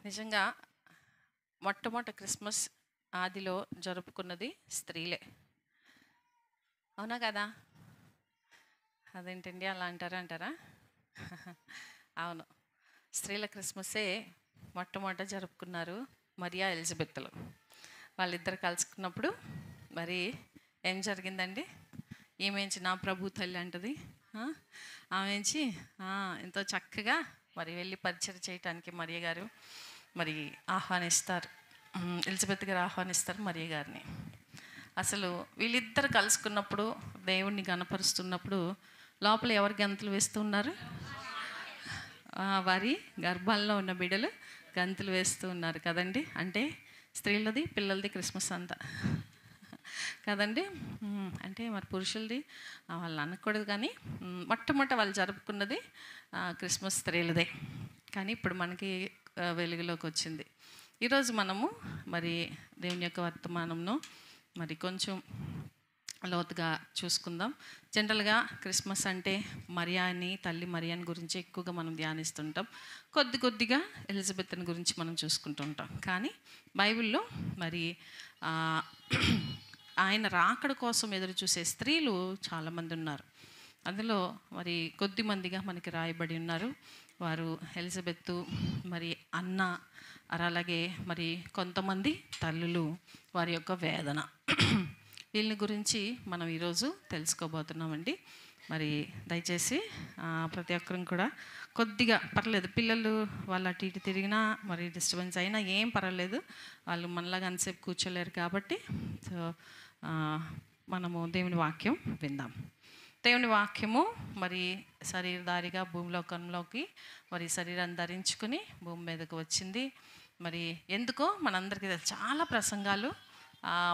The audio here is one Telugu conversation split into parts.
నిజంగా మొట్టమొదటి క్రిస్మస్ ఆదిలో జరుపుకున్నది స్త్రీలే. అవునా కదా? అదేంటండి అలా అంటారా? అవును. స్త్రీల క్రిస్మసే మొట్టమొదట జరుపుకున్నారు మరియా ఎలిజబెత్తులు. వాళ్ళిద్దరు కలుసుకున్నప్పుడు మరి ఏం జరిగిందండి? ఈమెంచి నా ప్రభు తల్లి అంటది. ఆమెంచి ఎంతో చక్కగా మరి వెళ్ళి పరిచయం చేయటానికి మరియ గారు మరి ఆహ్వానిస్తారు. ఎలిజబెత్ గారు ఆహ్వానిస్తారు మరియ గారిని. అసలు వీళ్ళిద్దరు కలుసుకున్నప్పుడు దేవుణ్ణి గణపరుస్తున్నప్పుడు లోపల ఎవరు గంతులు వేస్తూ ఉన్నారు? వారి గర్భాల్లో ఉన్న బిడ్డలు గంతులు వేస్తూ ఉన్నారు కదండి. అంటే స్త్రీలది పిల్లలది క్రిస్మస్ అంతా కదండి. అంటే మరి పురుషులది వాళ్ళు అనకూడదు, కానీ మొట్టమొదట వాళ్ళు జరుపుకున్నది క్రిస్మస్ స్త్రీలదే. కానీ ఇప్పుడు మనకి వెలుగులోకి వచ్చింది. ఈరోజు మనము మరి దేవుని యొక్క వర్తమానంను మరి కొంచెం లోతుగా చూసుకుందాం. జనరల్గా క్రిస్మస్ అంటే మరియాని, తల్లి మరియాని గురించి ఎక్కువగా మనం ధ్యానిస్తుంటాం. కొద్దిగా ఎలిజబెత్ని గురించి మనం చూసుకుంటుంటాం. కానీ బైబిల్లో మరి ఆయన రాకడ కోసం ఎదురు చూసే స్త్రీలు చాలామంది ఉన్నారు. అందులో మరి కొద్దిమందిగా మనకి రాయబడి ఉన్నారు. వారు ఎలిజబెత్తు, మరి అన్న, అలాగే మరి కొంతమంది తల్లులు, వారి యొక్క వేదన, వీళ్ళని గురించి మనం ఈరోజు తెలుసుకోబోతున్నామండి. మరి దయచేసి ప్రతి ఒక్కరం కూడా కొద్దిగా పర్లేదు, పిల్లలు వాళ్ళు అటు ఇటు తిరిగినా మరి డిస్టర్బెన్స్ అయినా ఏం పర్వాలేదు, వాళ్ళు మనలాగా అంతసేపు కూర్చోలేరు. కాబట్టి సో మనము దేవుని వాక్యం విందాం. దేవుని వాక్యము మరి శరీరధారిగా భూమిలోకంలోకి మరి శరీరాన్ని ధరించుకుని భూమి మీదకు వచ్చింది. మరి ఎందుకో మనందరికీ చాలా ప్రసంగాలు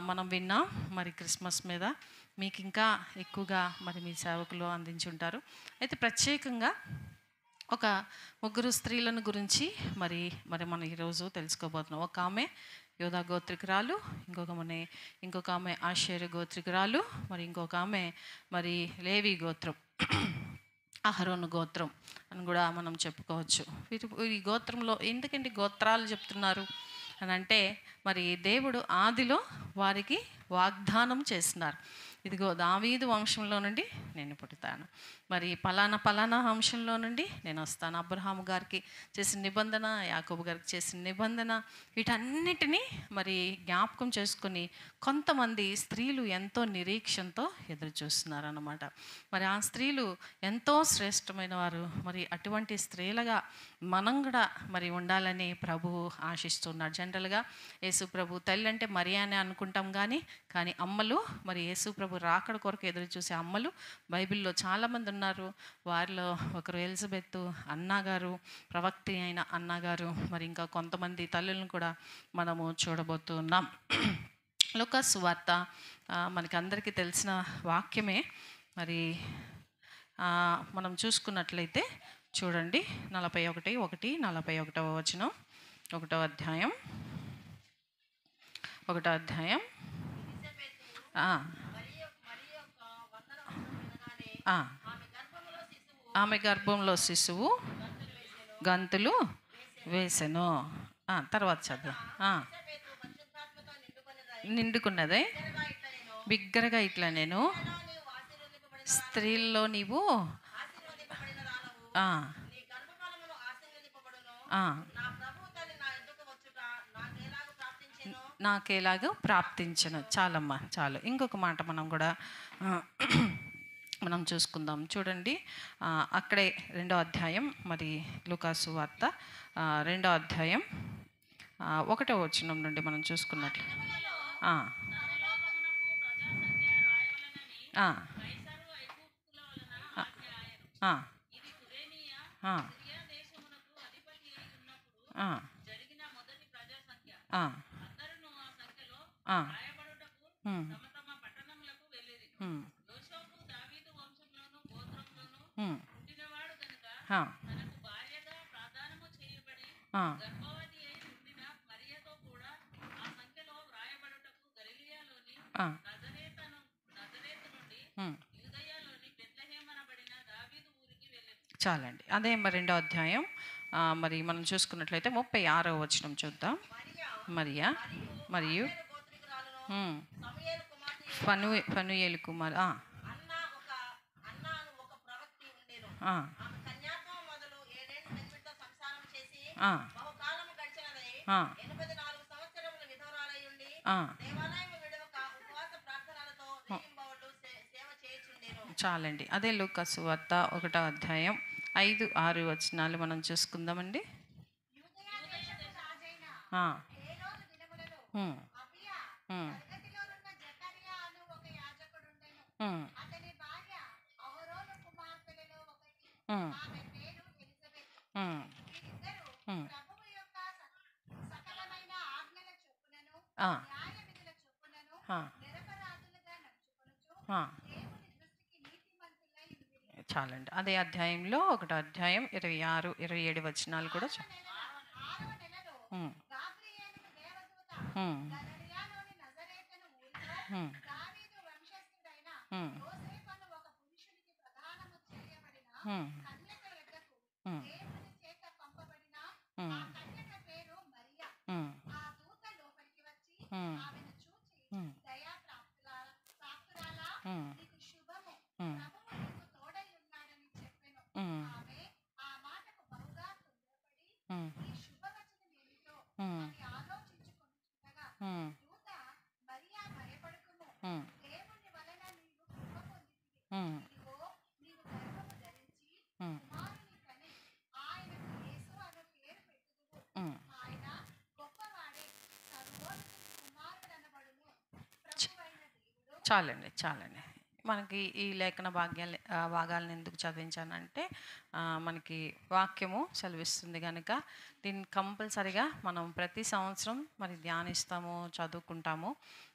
మనం విన్నాం మరి క్రిస్మస్ మీద. మీకు ఇంకా ఎక్కువగా మరి మీ సేవకులు అందించుంటారు. అయితే ప్రత్యేకంగా ఒక ముగ్గురు స్త్రీలను గురించి మరి మనం ఈరోజు తెలుసుకోబోతున్నాం. ఒక ఆమె యోధా గోత్రికురాలు, ఇంకొక ఆమె ఆషేరు గోత్రికురాలు, మరి ఇంకొక ఆమె మరి లేవి గోత్రం, అహరోను గోత్రం అని కూడా మనం చెప్పుకోవచ్చు. ఈ గోత్రంలో ఎందుకంటే గోత్రాలు చెప్తున్నారు అని అంటే మరి దేవుడు ఆదిలో వారికి వాగ్దానం చేస్తున్నారు. ఇదిగో దావీదు వంశంలో నుండి నేను పుడతాను, మరి పలానా వంశంలో నుండి నేను వస్తాను. అబ్రహాము గారికి చేసిన నిబంధన, యాకోబు గారికి చేసిన నిబంధన, వీటన్నిటినీ మరి జ్ఞాపకం చేసుకొని కొంతమంది స్త్రీలు ఎంతో నిరీక్షణతో ఎదురు చూస్తున్నారు అన్నమాట. మరి ఆ స్త్రీలు ఎంతో శ్రేష్టమైన వారు. మరి అటువంటి స్త్రీలుగా మనం కూడా మరి ఉండాలని ప్రభువు ఆశిస్తున్నాడు. జనరల్గా యేసు ప్రభు తల్లి అంటే మరియానే అనుకుంటాం, కానీ అమ్మలు, మరి యేసు ప్రభు రాకడ కొరకు ఎదురు చూసే అమ్మలు బైబిల్లో చాలామంది ఉన్నారు. వారిలో ఒకరు ఎలిజబెత్తు, అన్నగారు, ప్రవక్త అయిన అన్నగారు, మరి ఇంకా కొంతమంది తల్లులను కూడా మనము చూడబోతున్నాం. లూకా సువార్త మనకి అందరికీ తెలిసిన వాక్యమే. మరి మనం చూసుకున్నట్లయితే చూడండి, 41:41 వచనం, 1వ అధ్యాయం ఆమె గర్భంలో శిశువు గంతులు వేసెను. తర్వాత చదువు. నిండుకున్నదే బిగ్గరగా ఇట్లా నేను స్త్రీల్లో నీవు నాకేలాగో ప్రాప్తించను. చాలమ్మా, చాలు. ఇంకొక మాట మనం కూడా మనం చూసుకుందాం. చూడండి, అక్కడే 2వ అధ్యాయం, మరి లూకా సువార్త 2వ అధ్యాయం 1వ వచనం నుండి మనం చూసుకున్నట్లు చాలండి. అదే 2వ అధ్యాయం మరి మనం చూసుకున్నట్లయితే 36వ వచనం చూద్దాం. మరియా మరియు ఫనుయేలు కుమార్ చాలండి. అదే లూకా సువార్త 1వ అధ్యాయం 5-6 వచనాలు మనం చూసుకుందామండి. చాలండి. అదే అధ్యాయంలో 1వ అధ్యాయం 26-27 వచనాలు కూడా చాలండి. మనకి ఈ లేఖన భాగాలను ఎందుకు చదివించానంటే మనకి వాక్యము సెలవిస్తుంది కనుక దీన్ని కంపల్సరిగా మనం ప్రతి సంవత్సరం మరి ధ్యానిస్తాము, చదువుకుంటాము.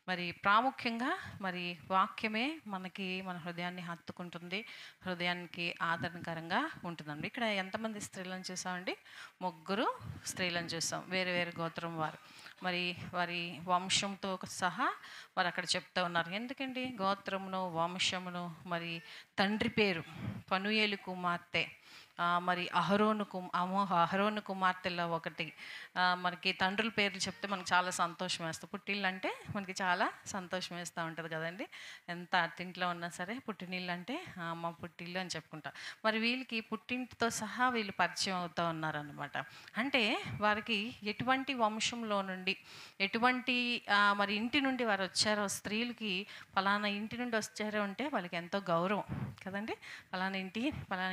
మరి ప్రాముఖ్యంగా మరి వాక్యమే మన హృదయాన్ని హత్తుకుంటుంది, హృదయానికి ఆదరణకరంగా ఉంటుందండి. ఇక్కడ ఎంతమంది స్త్రీలను చూసామండి? 3 స్త్రీలను చూసాం, వేరు వేరు గోత్రం వారు. మరి వారి వంశంతో సహా వారు అక్కడ చెప్తూ ఉన్నారు. ఎందుకండి గోత్రమును, వంశమును, మరి తండ్రి పేరు ఫనుయేలు కుమార్తె, మరి అహరోను కుమార్తెలో ఒకటి. మనకి తండ్రుల పేర్లు చెప్తే మనకు చాలా సంతోషం వేస్తుంది. పుట్టిళ్ళు అంటే మనకి చాలా సంతోషం వేస్తూ ఉంటుంది కదండి. ఎంత అత్తింట్లో ఉన్నా సరే పుట్టినీళ్ళు అంటే మా పుట్టిల్లు అని చెప్పుకుంటా. మరి వీళ్ళకి పుట్టింటితో సహా వీళ్ళు పరిచయం అవుతూ ఉన్నారనమాట. అంటే వారికి ఎటువంటి వంశంలో నుండి, ఎటువంటి మరి ఇంటి నుండి వారు వచ్చారో, స్త్రీలకి ఫలానా ఇంటి నుండి వచ్చారో అంటే వాళ్ళకి ఎంతో గౌరవం కదండి. ఫలానా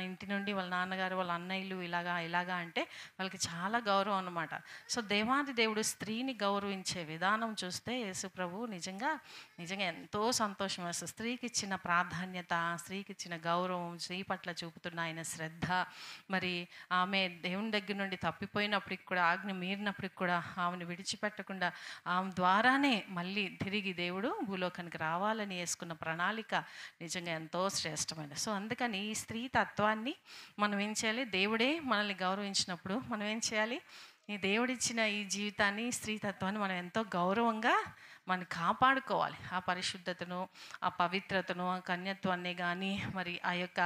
ఇంటి నుండి వాళ్ళ నాన్నగారు, వాళ్ళ అన్నయ్యలు ఇలాగా అంటే వాళ్ళకి చాలా గౌరవం అన్నమాట. సో దేవాది దేవుడు స్త్రీని గౌరవించే విధానం చూస్తే యేసు ప్రభు నిజంగా ఎంతో సంతోషం వేస్తుంది. స్త్రీకి ఇచ్చిన ప్రాధాన్యత, స్త్రీకి ఇచ్చిన గౌరవం, స్త్రీ పట్ల చూపుతున్న ఆయన శ్రద్ధ, మరి ఆమె దేవుని దగ్గర నుండి తప్పిపోయినప్పటికి కూడా, ఆజ్ఞ మీరినప్పటికి కూడా ఆమెను విడిచిపెట్టకుండా ఆమె ద్వారానే మళ్ళీ తిరిగి దేవుడు భూలోకానికి రావాలని వేసుకున్న ప్రణాళిక నిజంగా ఎంతో శ్రేష్టమైనది. సో అందుకని ఈ స్త్రీ తత్వాన్ని మనం ఏం చేయాలి? దేవుడే మనల్ని గౌరవించినప్పుడు మనం ఏం చేయాలి? ఈ దేవుడిచ్చిన ఈ జీవితాన్ని, స్త్రీ తత్వాన్ని మనం ఎంతో గౌరవంగా మనం కాపాడుకోవాలి. ఆ పరిశుద్ధతను, ఆ పవిత్రతను, ఆ కన్యత్వాన్ని కానీ, మరి ఆ యొక్క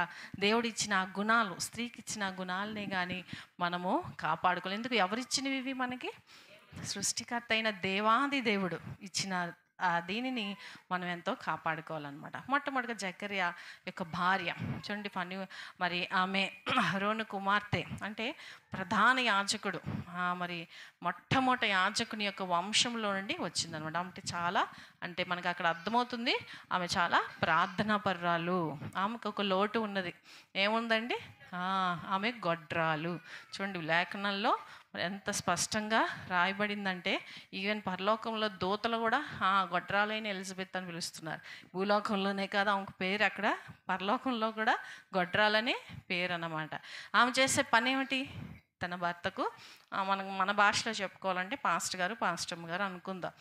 దేవుడిచ్చిన ఆ గుణాలు, స్త్రీకి ఇచ్చిన గుణాలనే కానీ మనము కాపాడుకోవాలి. ఎందుకు? ఎవరిచ్చినవి ఇవి? మనకి సృష్టికర్త అయిన దేవాది దేవుడు ఇచ్చిన దీనిని మనం ఎంతో కాపాడుకోవాలన్నమాట. మొట్టమొదటిగా జకర్యా యొక్క భార్య చూడండి, మరి ఆమె అహరోను కుమార్తె, అంటే ప్రధాన యాజకుడు, మరి మొట్టమొదటి యాజకుని యొక్క వంశంలో నుండి వచ్చిందనమాట. అంటే మనకు అక్కడ అర్థమవుతుంది ఆమె చాలా ప్రార్థనా పరురాలు. ఆమెకు ఒక లోటు ఉన్నది. ఏముందండి? ఆమె గొడ్రాలు. చూడండి లేఖనంలో ఎంత స్పష్టంగా రాయబడిందంటే ఈవెన్ పరలోకంలో దూతలు కూడా గొడ్రాలైన ఎలిజబెత్ అని పిలుస్తున్నారు. భూలోకంలోనే కాదు ఆమెకు పేరు, అక్కడ పరలోకంలో కూడా గొడ్రాలనే పేరు అన్నమాట. ఆమె చేసే పని ఏమిటి? తన భర్తకు మన భాషలో చెప్పుకోవాలంటే పాస్టమ్ గారు అనుకుందాం.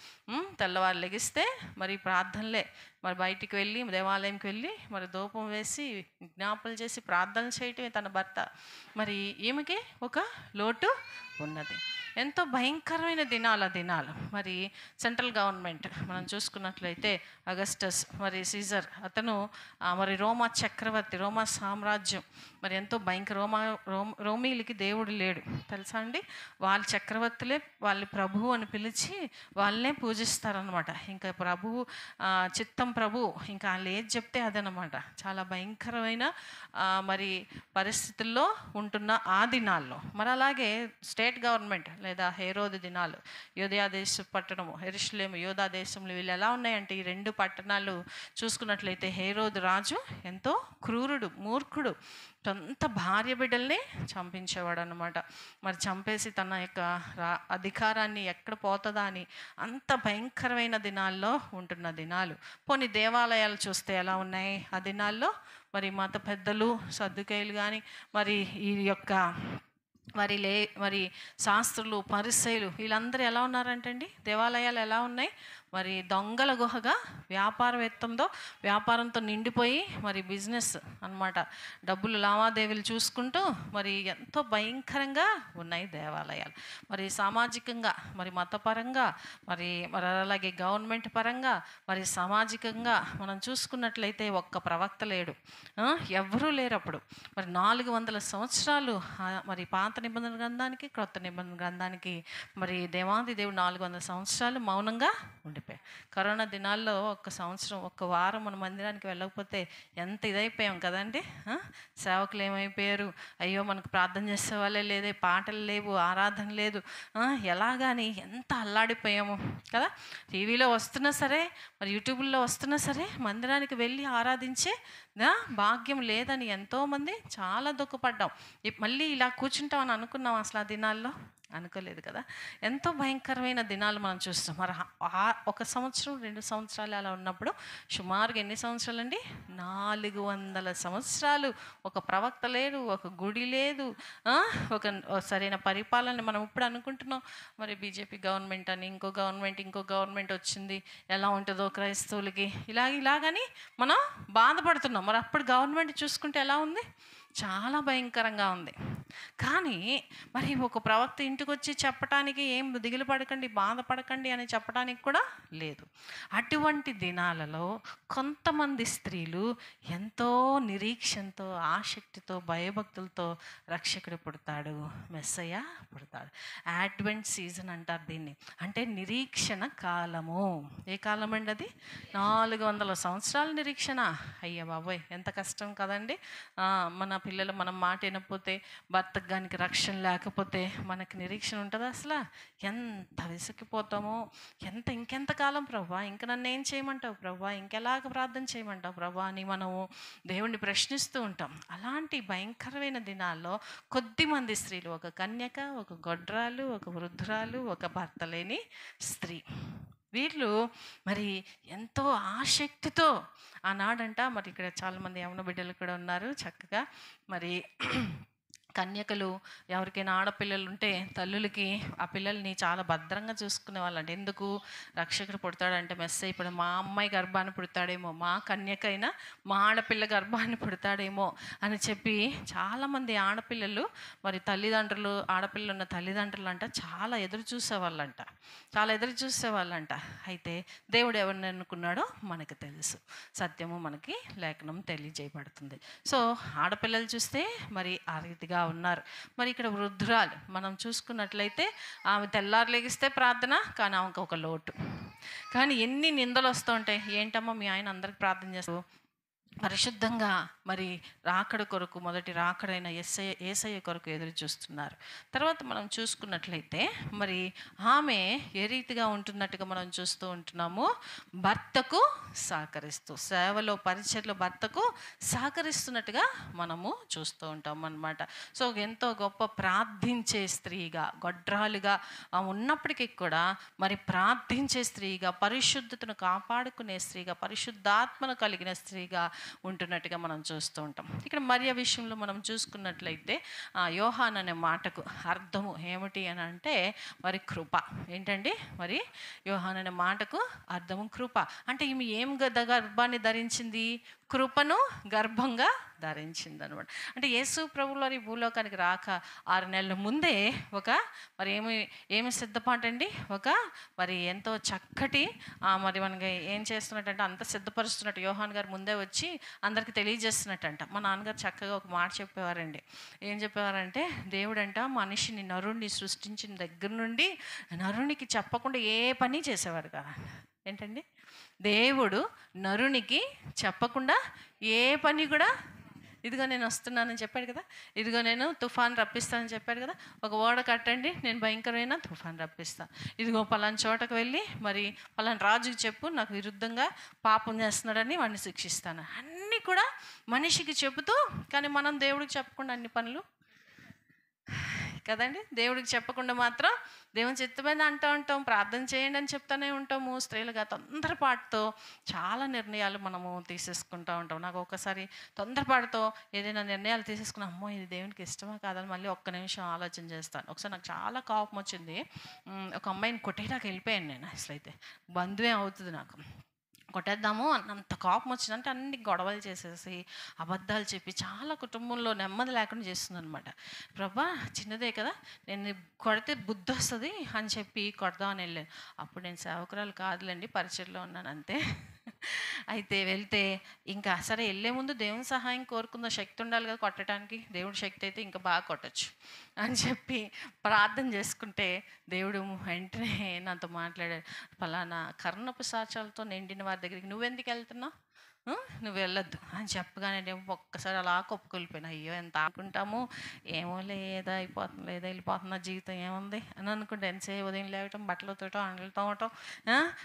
తెల్లవారు లెగిస్తే మరి ప్రార్థనలే, మరి బయటికి వెళ్ళి దేవాలయంకి వెళ్ళి మరి ధూపం వేసి విజ్ఞాపనలు చేసి ప్రార్థన చేయటమే తన భర్త. మరి ఈమెకి ఒక లోటు ఉన్నది. ఎంతో భయంకరమైన దినాలు ఆ దినాలు. మరి సెంట్రల్ గవర్నమెంట్ మనం చూసుకున్నట్లయితే అగస్టస్ మరి సీజర్ అతను మరి రోమా చక్రవర్తి, రోమా సామ్రాజ్యం మరి ఎంతో భయంకర రోమీలకి దేవుడు లేడు తెలుసా అండి. వాళ్ళ చక్రవర్తులే వాళ్ళ ప్రభువు అని పిలిచి వాళ్ళనే పూజిస్తారనమాట. ఇంకా ప్రభువు చిత్తం ప్రభు ఇంకా వాళ్ళు ఏది చెప్తే అదనమాట. చాలా భయంకరమైన మరి పరిస్థితుల్లో ఉంటున్న ఆ దినాల్లో మరి అలాగే స్టేట్ గవర్నమెంట్ లేదా హేరోదు దినాలు, యోధా దేశ పట్టణము యెరూషలేము యోధా దేశంలో వీళ్ళు ఎలా ఉన్నాయంటే ఈ రెండు పట్టణాలు చూసుకున్నట్లయితే హేరోదు రాజు ఎంతో క్రూరుడు, మూర్ఖుడు, సొంత భార్య బిడ్డల్ని చంపించేవాడు అనమాట. మరి చంపేసి తన యొక్క అధికారాన్ని ఎక్కడ పోతుందా అని అంత భయంకరమైన దినాల్లో ఉంటున్న దినాలు. పోనీ దేవాలయాలు చూస్తే ఎలా ఉన్నాయి ఆ దినాల్లో. మరి మత పెద్దలు సద్దుకైలు కానీ మరి ఈ యొక్క మరి శాస్త్రులు పరిసయ్యులు వీళ్ళందరూ ఎలా ఉన్నారంటండి, దేవాలయాలు ఎలా ఉన్నాయి మరి దొంగల గుహగా వ్యాపారంతో నిండిపోయి మరి బిజినెస్ అన్నమాట, డబ్బులు లావాదేవీలు చూసుకుంటూ మరి ఎంతో భయంకరంగా ఉన్నాయి దేవాలయాలు. మరి సామాజికంగా మరి మతపరంగా మరి అలాగే గవర్నమెంట్ పరంగా మరి సామాజికంగా మనం చూసుకున్నట్లయితే ఒక్క ప్రవక్త లేడు, ఎవరూ లేరు అప్పుడు. మరి 400 సంవత్సరాలు మరి పాత నిబంధన గ్రంథానికి క్రొత్త నిబంధన గ్రంథానికి మరి దేవాది దేవుడు 400 సంవత్సరాలు మౌనంగా ఉండిపోయాయి. కరోనా దినాల్లో ఒక్క వారం మన మందిరానికి వెళ్ళకపోతే ఎంత ఇదైపోయాం కదండి. సేవకులు ఏమైపోయారు, అయ్యో మనకు ప్రార్థన చేసే వాళ్ళే లేదే, పాటలు లేవు, ఆరాధన లేదు, ఎలాగాని ఎంత అల్లాడిపోయాము కదా. టీవీలో వస్తున్నా సరే మరి యూట్యూబ్లో వస్తున్నా సరే మందిరానికి వెళ్ళి ఆరాధించే భాగ్యం లేదని ఎంతోమంది చాలా దుఃఖపడ్డాం. మళ్ళీ ఇలా కూర్చుంటామని అనుకున్నాం అసలు ఆ దినాల్లో అనుకోలేదు కదా. ఎంతో భయంకరమైన దినాలు మనం చూస్తాం. మరి 1 సంవత్సరం 2 సంవత్సరాలు అలా ఉన్నప్పుడు సుమారుగా ఎన్ని సంవత్సరాలు అండి, 400 సంవత్సరాలు ఒక ప్రవక్త లేడు, ఒక గుడి లేదు, ఒక సరైన పరిపాలన. మనం ఇప్పుడు అనుకుంటున్నాం మరి బీజేపీ గవర్నమెంట్ అని ఇంకో గవర్నమెంట్ వచ్చింది, ఎలా ఉంటుందో క్రైస్తవులకి ఇలాగని మనం బాధపడుతున్నాం. మరి అప్పుడు గవర్నమెంట్ చూసుకుంటే ఎలా ఉంది, చాలా భయంకరంగా ఉంది. కానీ మరి ఒక ప్రవక్త ఇంటికి వచ్చి చెప్పటానికి ఏం దిగులు పడకండి, బాధపడకండి అని చెప్పడానికి కూడా లేదు. అటువంటి దినాలలో కొంతమంది స్త్రీలు ఎంతో నిరీక్షణతో, ఆసక్తితో, భయభక్తులతో రక్షకుడు పుడతాడు, మెస్సయ్య పుడతాడు. అడ్వెంట్ సీజన్ అంటారు దీన్ని. అంటే నిరీక్షణ కాలము. ఏ కాలం అండి అది? 400 సంవత్సరాల నిరీక్షణ. అయ్య బాబోయ్ ఎంత కష్టం కదండి. మన పిల్లలు మనం మాట వినకపోతే, భర్తకు గానికి రక్షణ లేకపోతే మనకి నిరీక్షణ ఉంటుందా అసలు? ఎంత విసిగిపోతామో. ఇంకెంతకాలం ప్రభా, ఇంక నన్ను ఏం చేయమంటావు ప్రభా, ఇంకెలాగ ప్రార్థన చేయమంటావు ప్రభా అని మనము దేవుణ్ణి ప్రశ్నిస్తూ ఉంటాం. అలాంటి భయంకరమైన దినాల్లో కొద్దిమంది స్త్రీలు, ఒక కన్యక, ఒక గొడ్రాలు, ఒక వృద్ధురాలు, ఒక భర్త లేని స్త్రీ, వీళ్ళు మరి ఎంతో ఆసక్తితో ఆనాడంట. మరి ఇక్కడ చాలామంది యవ్వన బిడ్డలు కూడా ఉన్నారు చక్కగా. మరి కన్యకలు ఎవరికైనా ఆడపిల్లలు ఉంటే తల్లులకి ఆ పిల్లల్ని చాలా భద్రంగా చూసుకునే వాళ్ళంటే. ఎందుకు? రక్షకుడు పుడతాడంటే మెస్సయ్య ఇప్పుడు మా అమ్మాయి గర్భాన్ని పుడతాడేమో, మా కన్యకైనా మా ఆడపిల్ల గర్భాన్ని పుడతాడేమో అని చెప్పి చాలామంది ఆడపిల్లలు మరి తల్లిదండ్రులు, ఆడపిల్లలు ఉన్న తల్లిదండ్రులు అంట చాలా ఎదురు చూసేవాళ్ళంట. అయితే దేవుడు ఎవరిని అనుకున్నాడో మనకు తెలుసు, సత్యము మనకి లేఖనం తెలియజేయబడుతుంది. సో ఆడపిల్లలు చూస్తే మరి ఆ రీతిగా ఉన్నారు. మరి ఇక్కడ వృద్ధురాలు మనం చూసుకున్నట్లయితే ఆమె తెల్లారు లెగిస్తే ప్రార్థన, కానీ ఆమెకు ఒక లోటు. కానీ ఎన్ని నిందలు వస్తూ ఉంటాయి. ఏంటమ్మా మీ ఆయన అందరికి ప్రార్థన చేస్తూ పరిశుద్ధంగా మరి రాకడ కొరకు, మొదటి రాకడైన యేసయ్య కొరకు ఎదురు చూస్తున్నారు. తర్వాత మనం చూసుకున్నట్లయితే మరి ఆమె ఏ రీతిగా ఉంటున్నట్టుగా మనం చూస్తూ ఉంటున్నాము, భర్తకు సహకరిస్తూ, సేవలో పరిచర్లో భర్తకు సహకరిస్తున్నట్టుగా మనము చూస్తూ ఉంటాం అన్నమాట. సో ఎంతో గొప్ప ప్రార్థించే స్త్రీగా, గొడ్రాలుగా ఉన్నప్పటికీ కూడా మరి ప్రార్థించే స్త్రీగా, పరిశుద్ధతను కాపాడుకునే స్త్రీగా, పరిశుద్ధాత్మను కలిగిన స్త్రీగా ఉంటున్నట్టుగా మనం చూస్తూ ఉంటాం. ఇక్కడ మరియ విషయంలో మనం చూసుకున్నట్లయితే యోహాన్ అనే మాటకు అర్థము ఏమిటి అని అంటే మరి కృప. ఏంటండి? మరి యోహాన్ అనే మాటకు అర్థము కృప. అంటే ఈమె ఏం గర్భాన్ని ధరించింది? కృపను గర్భంగా ధరించింది అనమాట. అంటే యేసు ప్రభువు వారి భూలోకానికి రాక 6 నెలల ముందే ఒక మరి ఏమి సిద్ధపాటండి, ఒక మరి ఎంతో చక్కటి మరి మనకి ఏం చేస్తున్నట్టంటే అంత సిద్ధపరుస్తున్నట్టు యోహాన్ గారు ముందే వచ్చి అందరికి తెలియజేస్తున్నట్టంట. మా నాన్నగారు చక్కగా ఒక మాట చెప్పేవారండి. ఏం చెప్పేవారంటే, దేవుడంట మనిషిని నరుణ్ణి సృష్టించిన దగ్గర నుండి నరునికి చెప్పకుండా ఏ పని చేసేవారు కాదు. ఏంటండి, దేవుడు నరునికి చెప్పకుండా ఏ పని కూడా, ఇదిగో నేను వస్తున్నానని చెప్పాడు కదా, ఇదిగో నేను తుఫాన్ రప్పిస్తానని చెప్పాడు కదా, ఒక ఓడ కట్టండి నేను భయంకరమైన తుఫాన్ రప్పిస్తాను, ఇదిగో పలానా చోటకు వెళ్ళి మరి పలానా రాజుకి చెప్పు నాకు విరుద్ధంగా పాపం చేస్తున్నాడని వాడిని శిక్షిస్తాను, అన్నీ కూడా మనిషికి చెబుతూ, కానీ మనం దేవుడికి చెప్పకుండా అన్ని పనులు కదండి. దేవుడికి చెప్పకుండా మాత్రం దేవుని చిత్తమైన అంటూ ఉంటాం, ప్రార్థన చేయండి అని చెప్తూనే ఉంటాము. స్త్రీలుగా తొందరపాటుతో చాలా నిర్ణయాలు మనము తీసేసుకుంటూ ఉంటాం. నాకు ఒకసారి తొందరపాటుతో ఏదైనా నిర్ణయాలు తీసేసుకున్నా, అమ్మో ఇది దేవునికి ఇష్టమా కాదని మళ్ళీ ఒక్క నిమిషం ఆలోచన చేస్తాను. ఒకసారి నాకు చాలా కోపం వచ్చింది. ఒక అమ్మాయిని కొట్టేదాకా వెళ్ళిపోయాను నేను. అసలు అయితే బంధువే అవుతుంది నాకు, కొట్టేద్దాము అన్నంత కోపం వచ్చిందంటే అన్ని గొడవలు చేసేసి అబద్ధాలు చెప్పి చాలా కుటుంబంలో నెమ్మది లేకుండా చేస్తుంది అనమాట. ప్రభా చిన్నదే కదా, నేను కొడితే బుద్ధి వస్తుంది అని చెప్పి కొడదామని వెళ్ళాను. అప్పుడు నేను సేవకురాలు కాదులేండి, పరిచయలో ఉన్నాను అంతే. అయితే వెళ్తే ఇంకా సరే వెళ్ళే ముందు దేవుని సహాయం కోరుకుందాం, శక్తి ఉండాలి కదా కొట్టడానికి, దేవుడి శక్తి అయితే ఇంకా బాగా కొట్టచ్చు అని చెప్పి ప్రార్థన చేసుకుంటే దేవుడు వెంటనే నాతో మాట్లాడాడు. ఫలానా కర్ణపు సాచాలతో నిండిన వారి దగ్గరికి నువ్వెందుకు వెళ్తున్నావు, నువ్వు వెళ్ళొద్దు అని చెప్పగానే నేను ఒక్కసారి అలా కొప్పుకొలిపోయినా. అయ్యో ఎంత ఆకుంటాము, ఏమో లేదా అయిపోతుంది, లేదా వెళ్ళిపోతున్న జీవితం ఏముంది అని అనుకుంటే ఎంతసేపు ఉదయం లేవటం, బట్టలు తోటం, అండలు తోమటం,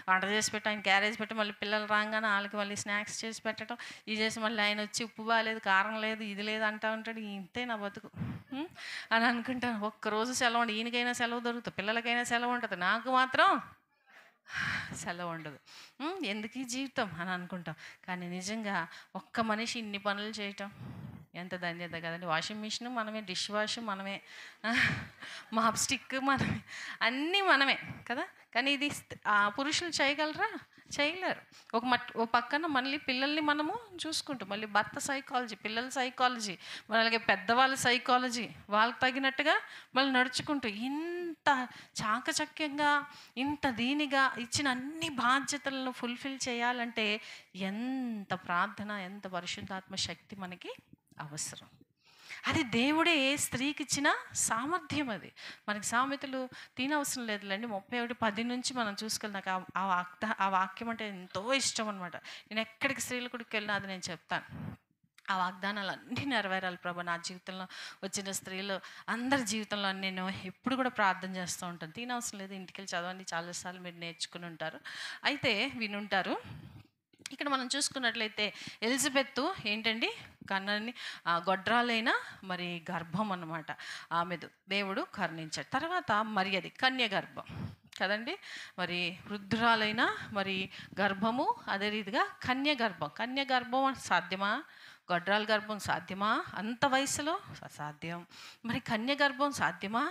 వంట చేసి పెట్టడం, ఆయన క్యారేజ్ పెట్టి మళ్ళీ పిల్లలు రాగానే వాళ్ళకి మళ్ళీ స్నాక్స్ చేసి పెట్టడం, ఇది చేసి మళ్ళీ ఆయన వచ్చి ఉప్పు బాగాలేదు, కారం లేదు, ఇది లేదు అంటూ ఉంటాడు. ఇంతే నా బతుకు అని అనుకుంటాను. ఒక్కరోజు సెలవు ఉండదు. ఈయనకైనా సెలవు దొరుకుతుంది, పిల్లలకైనా సెలవు ఉంటుంది, నాకు మాత్రం సెలవు ఉండదు. ఎందుకు ఈ జీవితం అని అనుకుంటాం. కానీ నిజంగా ఒక్క మనిషి ఇన్ని పనులు చేయటం ఎంత ధన్యత కదండి. వాషింగ్ మిషన్ మనమే, డిష్ వాష్ మనమే, మాప్ స్టిక్ మనమే, అన్నీ మనమే కదా. కానీ ఇది పురుషులు చేయగలరా? చేయలేరు. ఒక పక్కన మళ్ళీ పిల్లల్ని మనము చూసుకుంటాం, మళ్ళీ భర్త సైకాలజీ, పిల్లల సైకాలజీ, మరి అలాగే పెద్దవాళ్ళ సైకాలజీ, వాళ్ళకి తగినట్టుగా మళ్ళీ నడుచుకుంటూ ఇంత చాకచక్యంగా ఇంత దీనిగా ఇచ్చిన అన్ని బాధ్యతలను ఫుల్ఫిల్ చేయాలంటే ఎంత ప్రార్థన, ఎంత పరిశుద్ధాత్మ శక్తి మనకి అవసరం. అది దేవుడే స్త్రీకి ఇచ్చిన సామర్థ్యం. అది మనకి సామెతలు తినవసరం లేదులేండి, 31:10 నుంచి మనం చూసుకెళ్ళి నాకు ఆ వాక్యం అంటే ఎంతో ఇష్టం అనమాట. నేను ఎక్కడికి స్త్రీల గుడికి వెళ్ళినా అది నేను చెప్తాను. ఆ వాగ్దానాలు అన్నీ నెరవేరాలి ప్రభా నా జీవితంలో, వచ్చిన స్త్రీలు అందరి జీవితంలో నేను ఎప్పుడు కూడా ప్రార్థన చేస్తూ ఉంటాను. తినవసరం లేదు, ఇంటికి వెళ్ళి చదవండి, చాలాసార్లు మీరు నేర్చుకుని ఉంటారు, అయితే వినుంటారు. ఇక్కడ మనం చూసుకున్నట్లయితే ఎలిజబెత్ ఏంటండి, కన్నని గొడ్రాలైన మరి గర్భం అన్నమాట, ఆమెదు దేవుడు కరుణించాడు. తర్వాత మరి అది కన్య గర్భం కదండి, మరి వృద్ధురాలైన మరి గర్భము, అదే రీతిగా కన్య గర్భం సాధ్యమా? గొడ్రాల గర్భం సాధ్యమా? అంత వయసులో అసాధ్యం. మరి కన్య గర్భం సాధ్యమా?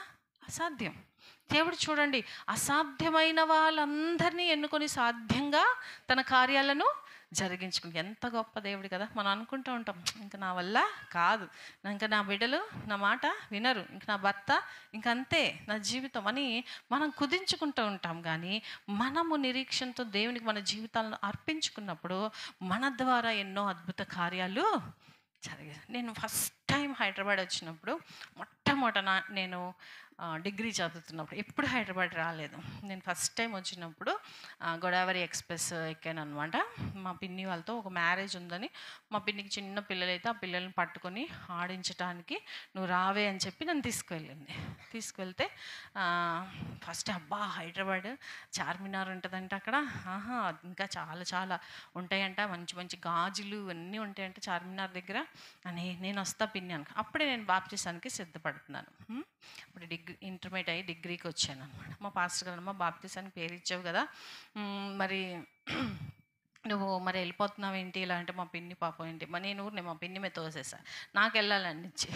అసాధ్యం. దేవుడు చూడండి, అసాధ్యమైన వాళ్ళందరినీ ఎన్నుకొని సాధ్యంగా తన కార్యాలను జరిగించుకుని, ఎంత గొప్ప దేవుడు కదా. మనం అనుకుంటూ ఉంటాం, ఇంకా నా వల్ల కాదు, ఇంకా నా బిడ్డలు నా మాట వినరు, ఇంక నా భర్త ఇంకంతే నా జీవితం అని మనం కుదించుకుంటూ ఉంటాం. కానీ మనము నిరీక్షణతో దేవునికి మన జీవితాలను అర్పించుకున్నప్పుడు మన ద్వారా ఎన్నో అద్భుత కార్యాలు జరిగాయి. నేను ఫస్ట్ టైం హైదరాబాద్ వచ్చినప్పుడు నేను డిగ్రీ చదువుతున్నప్పుడు, ఎప్పుడు హైదరాబాద్ రాలేదు, నేను ఫస్ట్ టైం వచ్చినప్పుడు గోదావరి ఎక్స్ప్రెస్ ఎక్కాను అనమాట. మా పిన్ని వాళ్ళతో ఒక మ్యారేజ్ ఉందని, మా పిన్నికి చిన్న పిల్లలైతే ఆ పిల్లల్ని పట్టుకొని ఆడించడానికి నువ్వు రావే అని చెప్పి నన్ను తీసుకువెళ్తే ఫస్ట్ అబ్బా హైదరాబాద్ చార్మినార్ ఉంటుందంట అక్కడ, ఇంకా చాలా చాలా ఉంటాయంట, మంచి మంచి గాజులు అన్నీ ఉంటాయంట చార్మినార్ దగ్గర అని, నేను వస్తా పిన్ని అని. అప్పుడే నేను బాప్టిజానికి సిద్ధపడుతున్నాను. ఇప్పుడు ఇంటర్మీడియట్ అయ్యి డిగ్రీకి వచ్చాను అనమాట. మా పాస్టర్ గారు, అమ్మ బాప్టిజానికి పేరు ఇచ్చావు కదా, మరి నువ్వు మరి వెళ్ళిపోతున్నావు ఏంటి ఇలా అంటే, మా పిన్ని పాపం ఏంటి నేను మా పిన్ని మీద తోసేసా, నాకు వెళ్ళాలనిచ్చి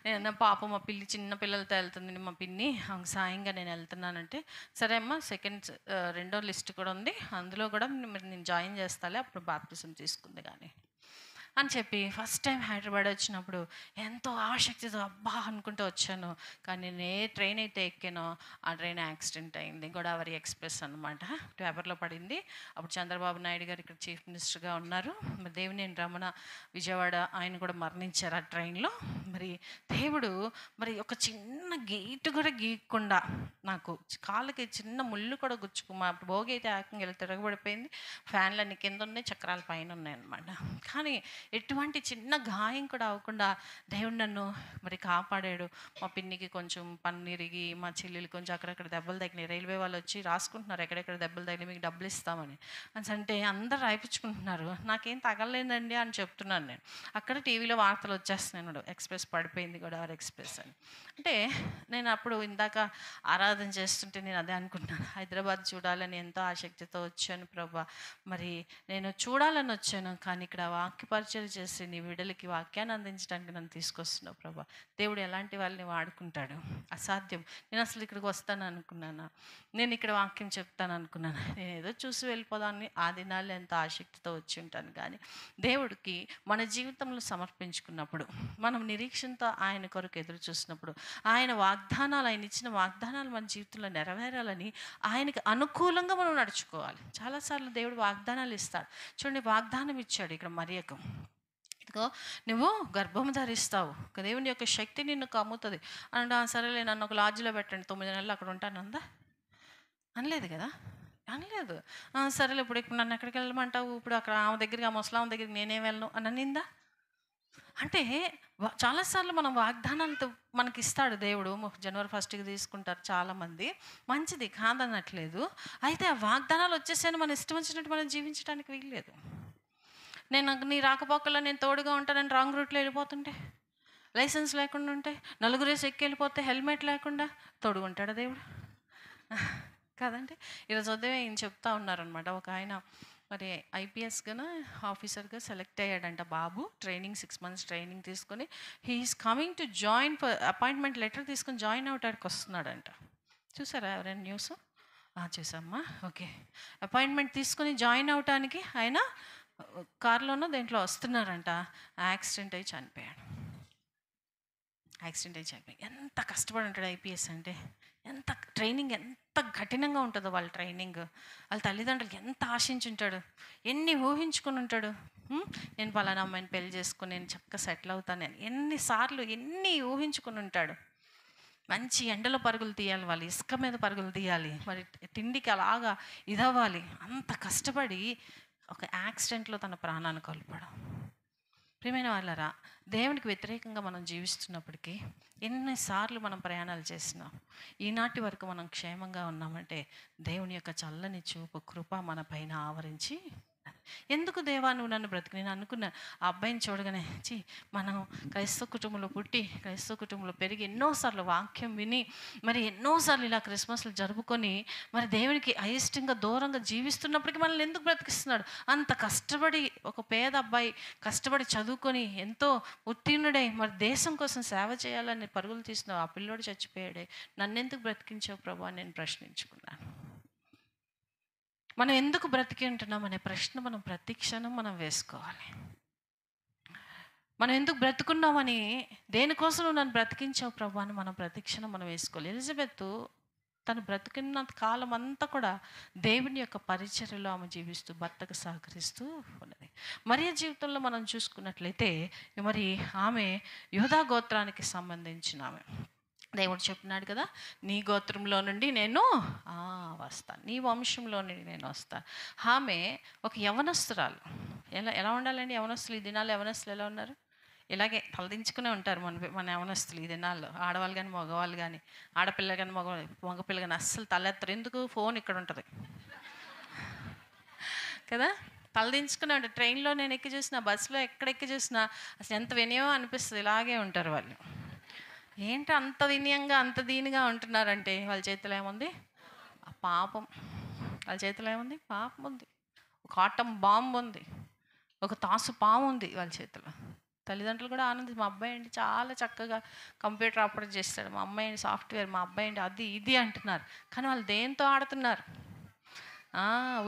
నేను పాపం మా చిన్న పిల్లలతో వెళ్తుంది మా పిన్ని, సాయంగా నేను వెళ్తున్నానంటే, సరే అమ్మ రెండో లిస్ట్ కూడా ఉంది, అందులో కూడా మీరు నేను జాయిన్ చేస్తాలే, అప్పుడు బాప్టిజం తీసుకుంది. కానీ అని చెప్పి ఫస్ట్ టైం హైదరాబాద్ వచ్చినప్పుడు ఎంతో ఆసక్తితో అబ్బా అనుకుంటూ వచ్చాను. కానీ నేను ఏ ట్రైన్ అయితే ఎక్కానో ఆ ట్రైన్ యాక్సిడెంట్ అయింది. గోదావరి ఎక్స్ప్రెస్ అనమాట. పేపర్లో పడింది. అప్పుడు చంద్రబాబు నాయుడు గారు ఇక్కడ చీఫ్ మినిస్టర్గా ఉన్నారు. మరి దేవినేని రమణ విజయవాడ ఆయన కూడా మరణించారు ఆ ట్రైన్లో. మరి దేవుడు మరి ఒక చిన్న గీటు కూడా గీయకుండా నాకు కాళ్ళకి చిన్న ముళ్ళు కూడా మా భోగి అయితే ఏకంగా వెళ్ళి తిరగబడిపోయింది. ఫ్యాన్లన్నీ కింద ఉన్నాయి, చక్రాల పైన ఉన్నాయి అన్నమాట. కానీ ఎటువంటి చిన్న గాయం కూడా అవ్వకుండా దేవుడు నన్ను మరి కాపాడాడు. మా పిన్నికి కొంచెం పన్ను ఇరిగి, మా చెల్లెలు కొంచెం అక్కడక్కడ దెబ్బలు తగినాయి. రైల్వే వాళ్ళు వచ్చి రాసుకుంటున్నారు ఎక్కడెక్కడ దెబ్బలు తగిలి మీకు డబ్బులు ఇస్తామని. అంటే అందరు రాయిపించుకుంటున్నారు. నాకేం తగలలేదండి అని చెప్తున్నాను నేను. అక్కడ టీవీలో వార్తలు వచ్చేస్తున్నాను, ఎక్స్ప్రెస్ పడిపోయింది, గోదావరి ఎక్స్ప్రెస్ అని. అంటే నేను అప్పుడు ఇందాక ఆరాధన చేస్తుంటే నేను అదే అనుకుంటున్నాను, హైదరాబాద్ చూడాలని ఎంతో ఆసక్తితో వచ్చాను ప్రభా. మరి నేను చూడాలని వచ్చాను, కానీ ఇక్కడ వాక్య పరిచయం చేసి నీ విడలకి వాక్యాన్ని అందించడానికి నన్ను తీసుకొస్తున్నావు ప్రభా. దేవుడు ఎలాంటి వాళ్ళని వాడుకుంటాడు? అసాధ్యం. నేను అసలు ఇక్కడికి వస్తాను అనుకున్నాను, నేను ఇక్కడ వాక్యం చెప్తాను అనుకున్నాను, నేను ఏదో చూసి వెళ్ళిపోదాన్ని. ఆ దినాల్లో ఎంతో ఆసక్తితో వచ్చి ఉంటాను. కానీ దేవుడికి మన జీవితంలో సమర్పించుకున్నప్పుడు, మనం నిరీక్షణతో ఆయన కొరకు ఎదురు చూసినప్పుడు, ఆయన వాగ్దానాలు, ఆయన ఇచ్చిన వాగ్దానాలు మన జీవితంలో నెరవేరాలని ఆయనకి అనుకూలంగా మనం నడుచుకోవాలి. చాలాసార్లు దేవుడు వాగ్దానాలు ఇస్తాడు. చూడండి, వాగ్దానం ఇచ్చాడు ఇక్కడ మరియకు, ఇదిగో నువ్వు గర్భం ధరిస్తావు, దేవుని యొక్క శక్తి నిన్ను కమ్ముతుంది అంటే, సరేలే నన్ను ఒక లాడ్జ్లో పెట్టండి 9 నెలలు అక్కడ ఉంటాను అందా? అనలేదు కదా, అనలేదు. సరేలే ఇప్పుడు నన్ను ఎక్కడికి వెళ్ళమంటావు, ఇప్పుడు అక్కడ ఆమె దగ్గరికి, ఆ ముసలాం దగ్గరికి నేనేం వెళ్ళను అని అనిందా? అంటే చాలాసార్లు మనం వాగ్దానాలతో మనకి ఇస్తాడు దేవుడు. జనవరి 1కి తీసుకుంటారు చాలామంది, మంచిది కాదనట్లేదు. అయితే ఆ వాగ్దానాలు వచ్చేసాను, మన ఇష్టం వచ్చినట్టు మనం జీవించడానికి వీల్లేదు. నేను నీ రాకపోకల్లో నేను తోడుగా ఉంటానని రాంగ్ రూట్లో వెళ్ళిపోతుంటే, లైసెన్స్ లేకుండా ఉంటే, నలుగురేసి ఎక్కి వెళ్ళిపోతే, హెల్మెట్ లేకుండా తోడుగా ఉంటాడా దేవుడు? కాదండి. ఈరోజు ఉదయం ఈయన చెప్తా ఉన్నారనమాట, ఒక ఆయన మరి ఐపీఎస్గా ఆఫీసర్గా సెలెక్ట్ అయ్యాడంట బాబు. ట్రైనింగ్ 6 months ట్రైనింగ్ తీసుకొని he is coming to join for appointment letter తీసుకొని జాయిన్ అవడానికి వస్తున్నాడంట. చూసారా ఎవరైనా న్యూస్? చూసామ్మా. ఓకే, అపాయింట్మెంట్ తీసుకొని జాయిన్ అవటానికి ఆయన కారులోనో దేంట్లో వస్తున్నారంట. యాక్సిడెంట్ అయ్యి చనిపోయాడు. ఎంత కష్టపడి ఉంటాడు ఐపీఎస్ అంటే, ఎంత ట్రైనింగ్ ఎంత కఠినంగా ఉంటుందో వాళ్ళ ట్రైనింగ్. వాళ్ళ తల్లిదండ్రులకి ఎంత ఆశించుంటాడు, ఎన్ని ఊహించుకుని ఉంటాడు. నేను పలానా అమ్మాయిని పెళ్లి చేసుకుని నేను చక్కగా సెటిల్ అవుతానని ఎన్ని ఊహించుకుని ఉంటాడు. మంచి ఎండలో పరుగులు తీయాలి, వాళ్ళు ఇసుక మీద పరుగులు తీయాలి, మరి తిండికి అలాగా ఇదవ్వాలి. అంత కష్టపడి ఒక యాక్సిడెంట్లో తన ప్రాణాన్ని కోల్పోవడం. ప్రియమైన వాళ్ళరా, దేవునికి వ్యతిరేకంగా మనం జీవిస్తున్నప్పటికీ, ఎన్నిసార్లు మనం ప్రయాణాలు చేసినాం, ఈనాటి వరకు మనం క్షేమంగా ఉన్నామంటే దేవుని యొక్క చల్లని చూపు, కృప మన పైన ఆవరించి. ఎందుకు దేవా నువ్వు నన్ను బ్రతికి, నేను అనుకున్నా ఆ అబ్బాయిని చూడగానే, మనం క్రైస్తవ కుటుంబంలో పుట్టి, క్రైస్తవ కుటుంబంలో పెరిగి, ఎన్నోసార్లు వాక్యం విని, మరి ఎన్నోసార్లు ఇలా క్రిస్మస్లు జరుపుకొని, మరి దేవునికి అయిష్టంగా దూరంగా జీవిస్తున్నప్పటికీ మనల్ని ఎందుకు బ్రతికిస్తున్నాడు? అంత కష్టపడి ఒక పేద అబ్బాయి కష్టపడి చదువుకొని ఎంతో ఉత్తీర్ణుడై మరి దేశం కోసం సేవ చేయాలని పరుగులు తీసినావు, ఆ పిల్లోడు చచ్చిపోయాడే, నన్నెందుకు బ్రతికించావు ప్రభు అని నేను ప్రశ్నించుకున్నాను. మనం ఎందుకు బ్రతికి ఉంటున్నాం అనే ప్రశ్న మనం ప్రతి క్షణం మనం వేసుకోవాలి. మనం ఎందుకు బ్రతుకున్నామని, దేనికోసం నువ్వు నన్ను బ్రతికించావు ప్రభు అని మనం ప్రతి క్షణం మనం వేసుకోవాలి. ఎలిజబెత్ తను బ్రతికినంత కాలం అంతా కూడా దేవుని యొక్క పరిచర్యలో ఆమె జీవిస్తూ భర్తకు సహకరిస్తూ ఉన్నది. మరియ జీవితంలో మనం చూసుకున్నట్లయితే, మరి ఆమె యూదా గోత్రానికి సంబంధించిన ఆమె. దేవుడు చెప్పినాడు కదా, నీ గోత్రంలో నుండి నేను వస్తాను, నీ వంశంలో నుండి నేను వస్తాను. ఆమె ఒక యవనస్తురాలు. ఎలా ఉండాలండి యవనస్తులు? ఈ దినాల్లో యవనస్తులు ఎలా ఉన్నారు? ఇలాగే తలదించుకునే ఉంటారు మన యవనస్తులు ఈ దినాల్లో. ఆడవాళ్ళు కానీ మగవాళ్ళు కానీ, ఆడపిల్ల కానీ మగపిల్ల కానీ అస్సలు తలెత్తరు. ఎందుకు? ఫోన్ ఇక్కడ ఉంటుంది కదా, తలదించుకునే ఉంటారు. ట్రైన్లో నేను ఎక్కి చూసిన, బస్సులో ఎక్కడెక్కి చూసినా అసలు ఎంత వినయమో అనిపిస్తుంది. ఇలాగే ఉంటారు వాళ్ళు. ఏంటి అంత వినయంగా అంత దీనిగా ఉంటున్నారంటే, వాళ్ళ చేతిలో ఏముంది? ఆ పాపం. వాళ్ళ చేతిలో ఏముంది? పాపం ఉంది. ఒక ఆటం బాంబు ఉంది, ఒక తాసు పాము ఉంది వాళ్ళ చేతిలో. తల్లిదండ్రులు కూడా ఆనంది, మా అబ్బాయి అండి చాలా చక్కగా కంప్యూటర్ ఆపరేట్ చేస్తాడు, మా అమ్మాయి సాఫ్ట్వేర్, మా అబ్బాయి అండి అది ఇది అంటున్నారు. కానీ వాళ్ళు దేంతో ఆడుతున్నారు?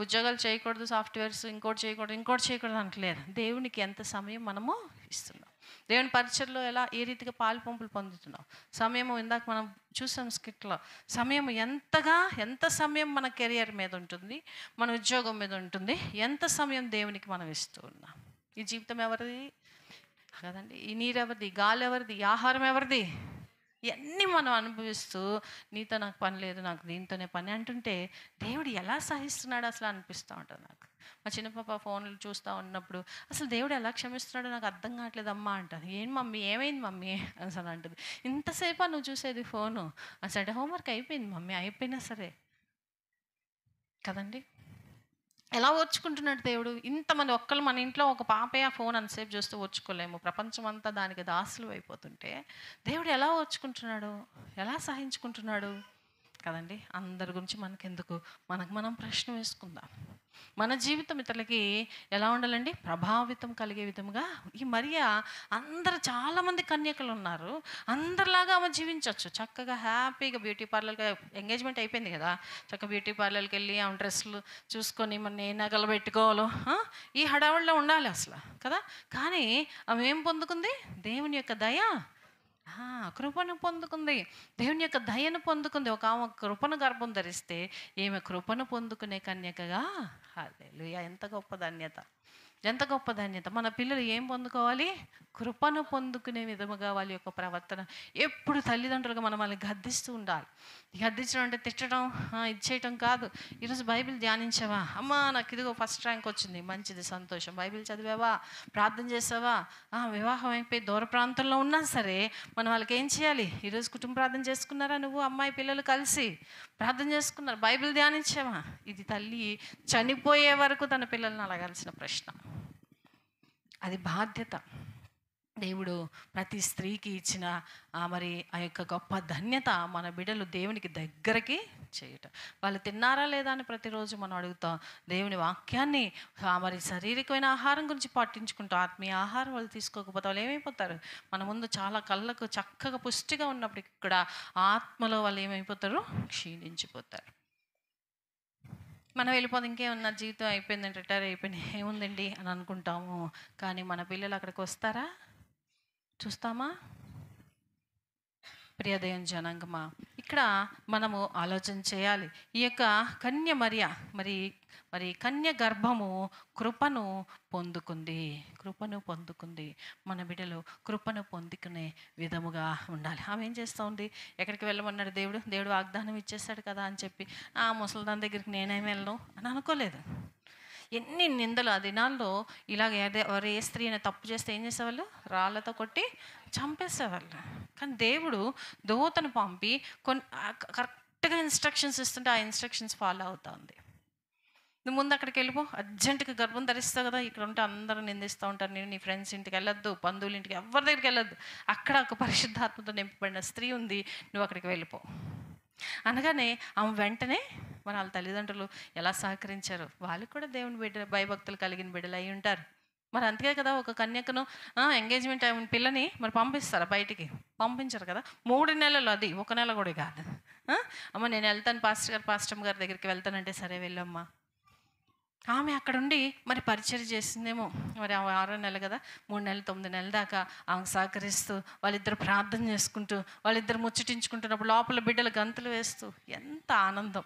ఉద్యోగాలు చేయకూడదు, సాఫ్ట్వేర్స్ ఇంకోటి చేయకూడదు అనట్లేదు. దేవునికి ఎంత సమయం మనము ఇస్తున్నాం, దేవుని పరిచయలో ఏ రీతిగా పాలు పంపులు పొందుతున్నాం. సమయము ఇందాక మనం చూసాం స్కిట్లో, సమయం ఎంత సమయం మన కెరియర్ మీద ఉంటుంది, మన ఉద్యోగం మీద ఉంటుంది, ఎంత సమయం దేవునికి మనం ఇస్తూ ఉన్నాం. ఈ జీవితం ఎవరిది కదండి, ఈ నీరు ఎవరిది, గాలి ఎవరిది, ఈ ఆహారం ఎవరిది, ఇవన్నీ మనం అనుభవిస్తూ నీతో నాకు పని లేదు, నాకు దీంతోనే పని అంటుంటే దేవుడు ఎలా సహిస్తున్నాడు అసలు అనిపిస్తూ ఉంటుంది నాకు. మా చిన్న పాప ఫోన్లు చూస్తూ ఉన్నప్పుడు అసలు దేవుడు ఎలా క్షమిస్తున్నాడో నాకు అర్థం కావట్లేదు అమ్మా అంటాను. ఏం మమ్మీ, ఏమైంది మమ్మీ అసలు అంటుంది. ఇంతసేపా నువ్వు చూసేది ఫోను అసలు, హోంవర్క్ అయిపోయింది మమ్మీ, అయిపోయినా సరే కదండి. ఎలా ఓర్చుకుంటున్నాడు దేవుడు. ఇంతమంది ఒక్కళ్ళు మన ఇంట్లో ఒక పాపే ఆ ఫోన్ అంతసేపు చూస్తూ ఓర్చుకోలేము, ప్రపంచం అంతా దానికి దాసులు అయిపోతుంటే దేవుడు ఎలా ఓర్చుకుంటున్నాడు, ఎలా సహించుకుంటున్నాడు కదండి. అందరి గురించి మనకెందుకు, మనకు మనం ప్రశ్న వేసుకుందాం. మన జీవితం ఇతరులకి ఎలా ఉండాలండి, ప్రభావితం కలిగే విధంగా. ఈ మరియా చాలామంది కన్యకలు ఉన్నారు, అందరిలాగా ఆమె జీవించవచ్చు చక్కగా, హ్యాపీగా. బ్యూటీ పార్లర్గా ఎంగేజ్మెంట్ అయిపోయింది కదా, చక్కగా బ్యూటీ పార్లర్కి వెళ్ళి ఆమె డ్రెస్సులు చూసుకొని మన ఏ నగలు పెట్టుకోవాలో ఈ హడావుడిలో ఉండాలి అసలు కదా. కానీ ఆమె ఏం పొందుకుంది, దేవుని యొక్క దయ, కృపను పొందుకుంది, దేవుని యొక్క దయను పొందుకుంది. ఒక ఆమె కృపను గర్భం ధరిస్తే ఈమె కృపను పొందుకునే కన్యకగా. హల్లెలూయా, ఎంత గొప్ప ధన్యత, ఎంత గొప్ప ధన్యత. మన పిల్లలు ఏం పొందుకోవాలి, కృపను పొందుకునే విధముగా వాళ్ళ యొక్క ప్రవర్తన. ఎప్పుడు తల్లిదండ్రులుగా మనం వాళ్ళని గద్దిస్తూ ఉండాలి. గద్దించడం అంటే తిట్టడం, ఇచ్చేయటం కాదు. ఈరోజు బైబిల్ ధ్యానించావా, అమ్మా నాకు ఇదిగో ఫస్ట్ ర్యాంక్ వచ్చింది, మంచిది, సంతోషం. బైబిల్ చదివావా, ప్రార్థన చేసావా, వివాహం అయిపోయి దూర ప్రాంతంలో ఉన్నా సరే మనం వాళ్ళకి ఏం చేయాలి, ఈరోజు కుటుంబ ప్రార్థన చేసుకున్నారా, నువ్వు అమ్మాయి పిల్లలు కలిసి ప్రార్థన చేసుకున్నారు, బైబిల్ ధ్యానించావా. ఇది తల్లి చనిపోయే వరకు తన పిల్లల్ని అడగాల్సిన ప్రశ్న, అది బాధ్యత. దేవుడు ప్రతి స్త్రీకి ఇచ్చిన మరి ఆ యొక్క గొప్ప ధన్యత, మన బిడ్డలు దేవునికి దగ్గరికి చేయటం. వాళ్ళు తిన్నారా లేదా అని ప్రతిరోజు మనం అడుగుతాం. దేవుని వాక్యాన్ని మరి శారీరకమైన ఆహారం గురించి పట్టించుకుంటాం, ఆత్మీయ ఆహారం వాళ్ళు తీసుకోకపోతే వాళ్ళు ఏమైపోతారు, మన ముందు చాలా కళ్ళకు చక్కగా పుష్టిగా ఉన్నప్పటికీ కూడా ఆత్మలో వాళ్ళు ఏమైపోతారు, క్షీణించిపోతారు. మనం వెళ్ళిపోతే ఇంకేమన్నా జీవితం అయిపోయిందండి, రిటైర్ అయిపోయింది, ఏముందండి అని అనుకుంటాము. కానీ మన పిల్లలు అక్కడికి వస్తారా, చూస్తామా. ప్రియదయం జనాంగమా, ఇక్కడ మనము ఆలోచన చేయాలి. ఈ యొక్క కన్య మరి కన్య గర్భము కృపను పొందుకుంది. మన బిడ్డలు కృపను పొందుకునే విధముగా ఉండాలి. ఆమె ఏం చేస్తూ ఉంది, ఎక్కడికి వెళ్ళమన్నాడు దేవుడు వాగ్దానం ఇచ్చేసాడు కదా అని చెప్పి ముసలిదాని దగ్గరికి నేనేమి వెళ్ళను అని అనుకోలేదు. ఎన్ని నిందలు ఆ దినాల్లో. ఇలాగ ఎవరు ఏ స్త్రీ అయినా తప్పు చేస్తే ఏం చేసేవాళ్ళు, రాళ్ళతో కొట్టి చంపేసేవాళ్ళు. కానీ దేవుడు దూతను పంపి కరెక్ట్గా ఇన్స్ట్రక్షన్స్ ఇస్తుంటే ఆ ఇన్స్ట్రక్షన్స్ ఫాలో అవుతా ఉంది. నువ్వు ముందు అక్కడికి వెళ్ళిపో, అర్జెంటుగా గర్భం ధరిస్తావు కదా, ఇక్కడ ఉంటే అందరూ నిందిస్తూ ఉంటారు, నేను నీ ఫ్రెండ్స్ ఇంటికి వెళ్ళొద్దు, బంధువుల ఇంటికి ఎవరి దగ్గరికి వెళ్ళొద్దు, అక్కడ ఒక పరిశుద్ధాత్మతో నింపబడిన స్త్రీ ఉంది, నువ్వు అక్కడికి వెళ్ళిపో అనగానే ఆమె వెంటనే వాళ్ళ తల్లిదండ్రులు ఎలా సహకరించారు. వాళ్ళకి కూడా దేవుని బిడ్డ, భయభక్తులు కలిగిన బిడ్డలు అయి ఉంటారు. మరి అంతే కదా, ఒక కన్యకను ఎంగేజ్మెంట్ అయిన పిల్లని మరి పంపిస్తారా బయటికి, పంపించరు కదా. 3 నెలలు, అది 1 నెల కూడా కాదు. అమ్మ నేను వెళ్తాను పాస్టర్ గారి దగ్గరికి వెళ్తానంటే సరే వెళ్ళమ్మా. ఆమె అక్కడ ఉండి మరి పరిచయం చేసిందేమో, మరి 6 నెలలు కదా, 3 నెలలు 9 నెలల దాకా ఆమెకు సహకరిస్తూ వాళ్ళిద్దరు ప్రార్థన చేసుకుంటూ వాళ్ళిద్దరు ముచ్చటించుకుంటున్నప్పుడు లోపల బిడ్డలు గంతులు వేస్తూ ఎంత ఆనందం.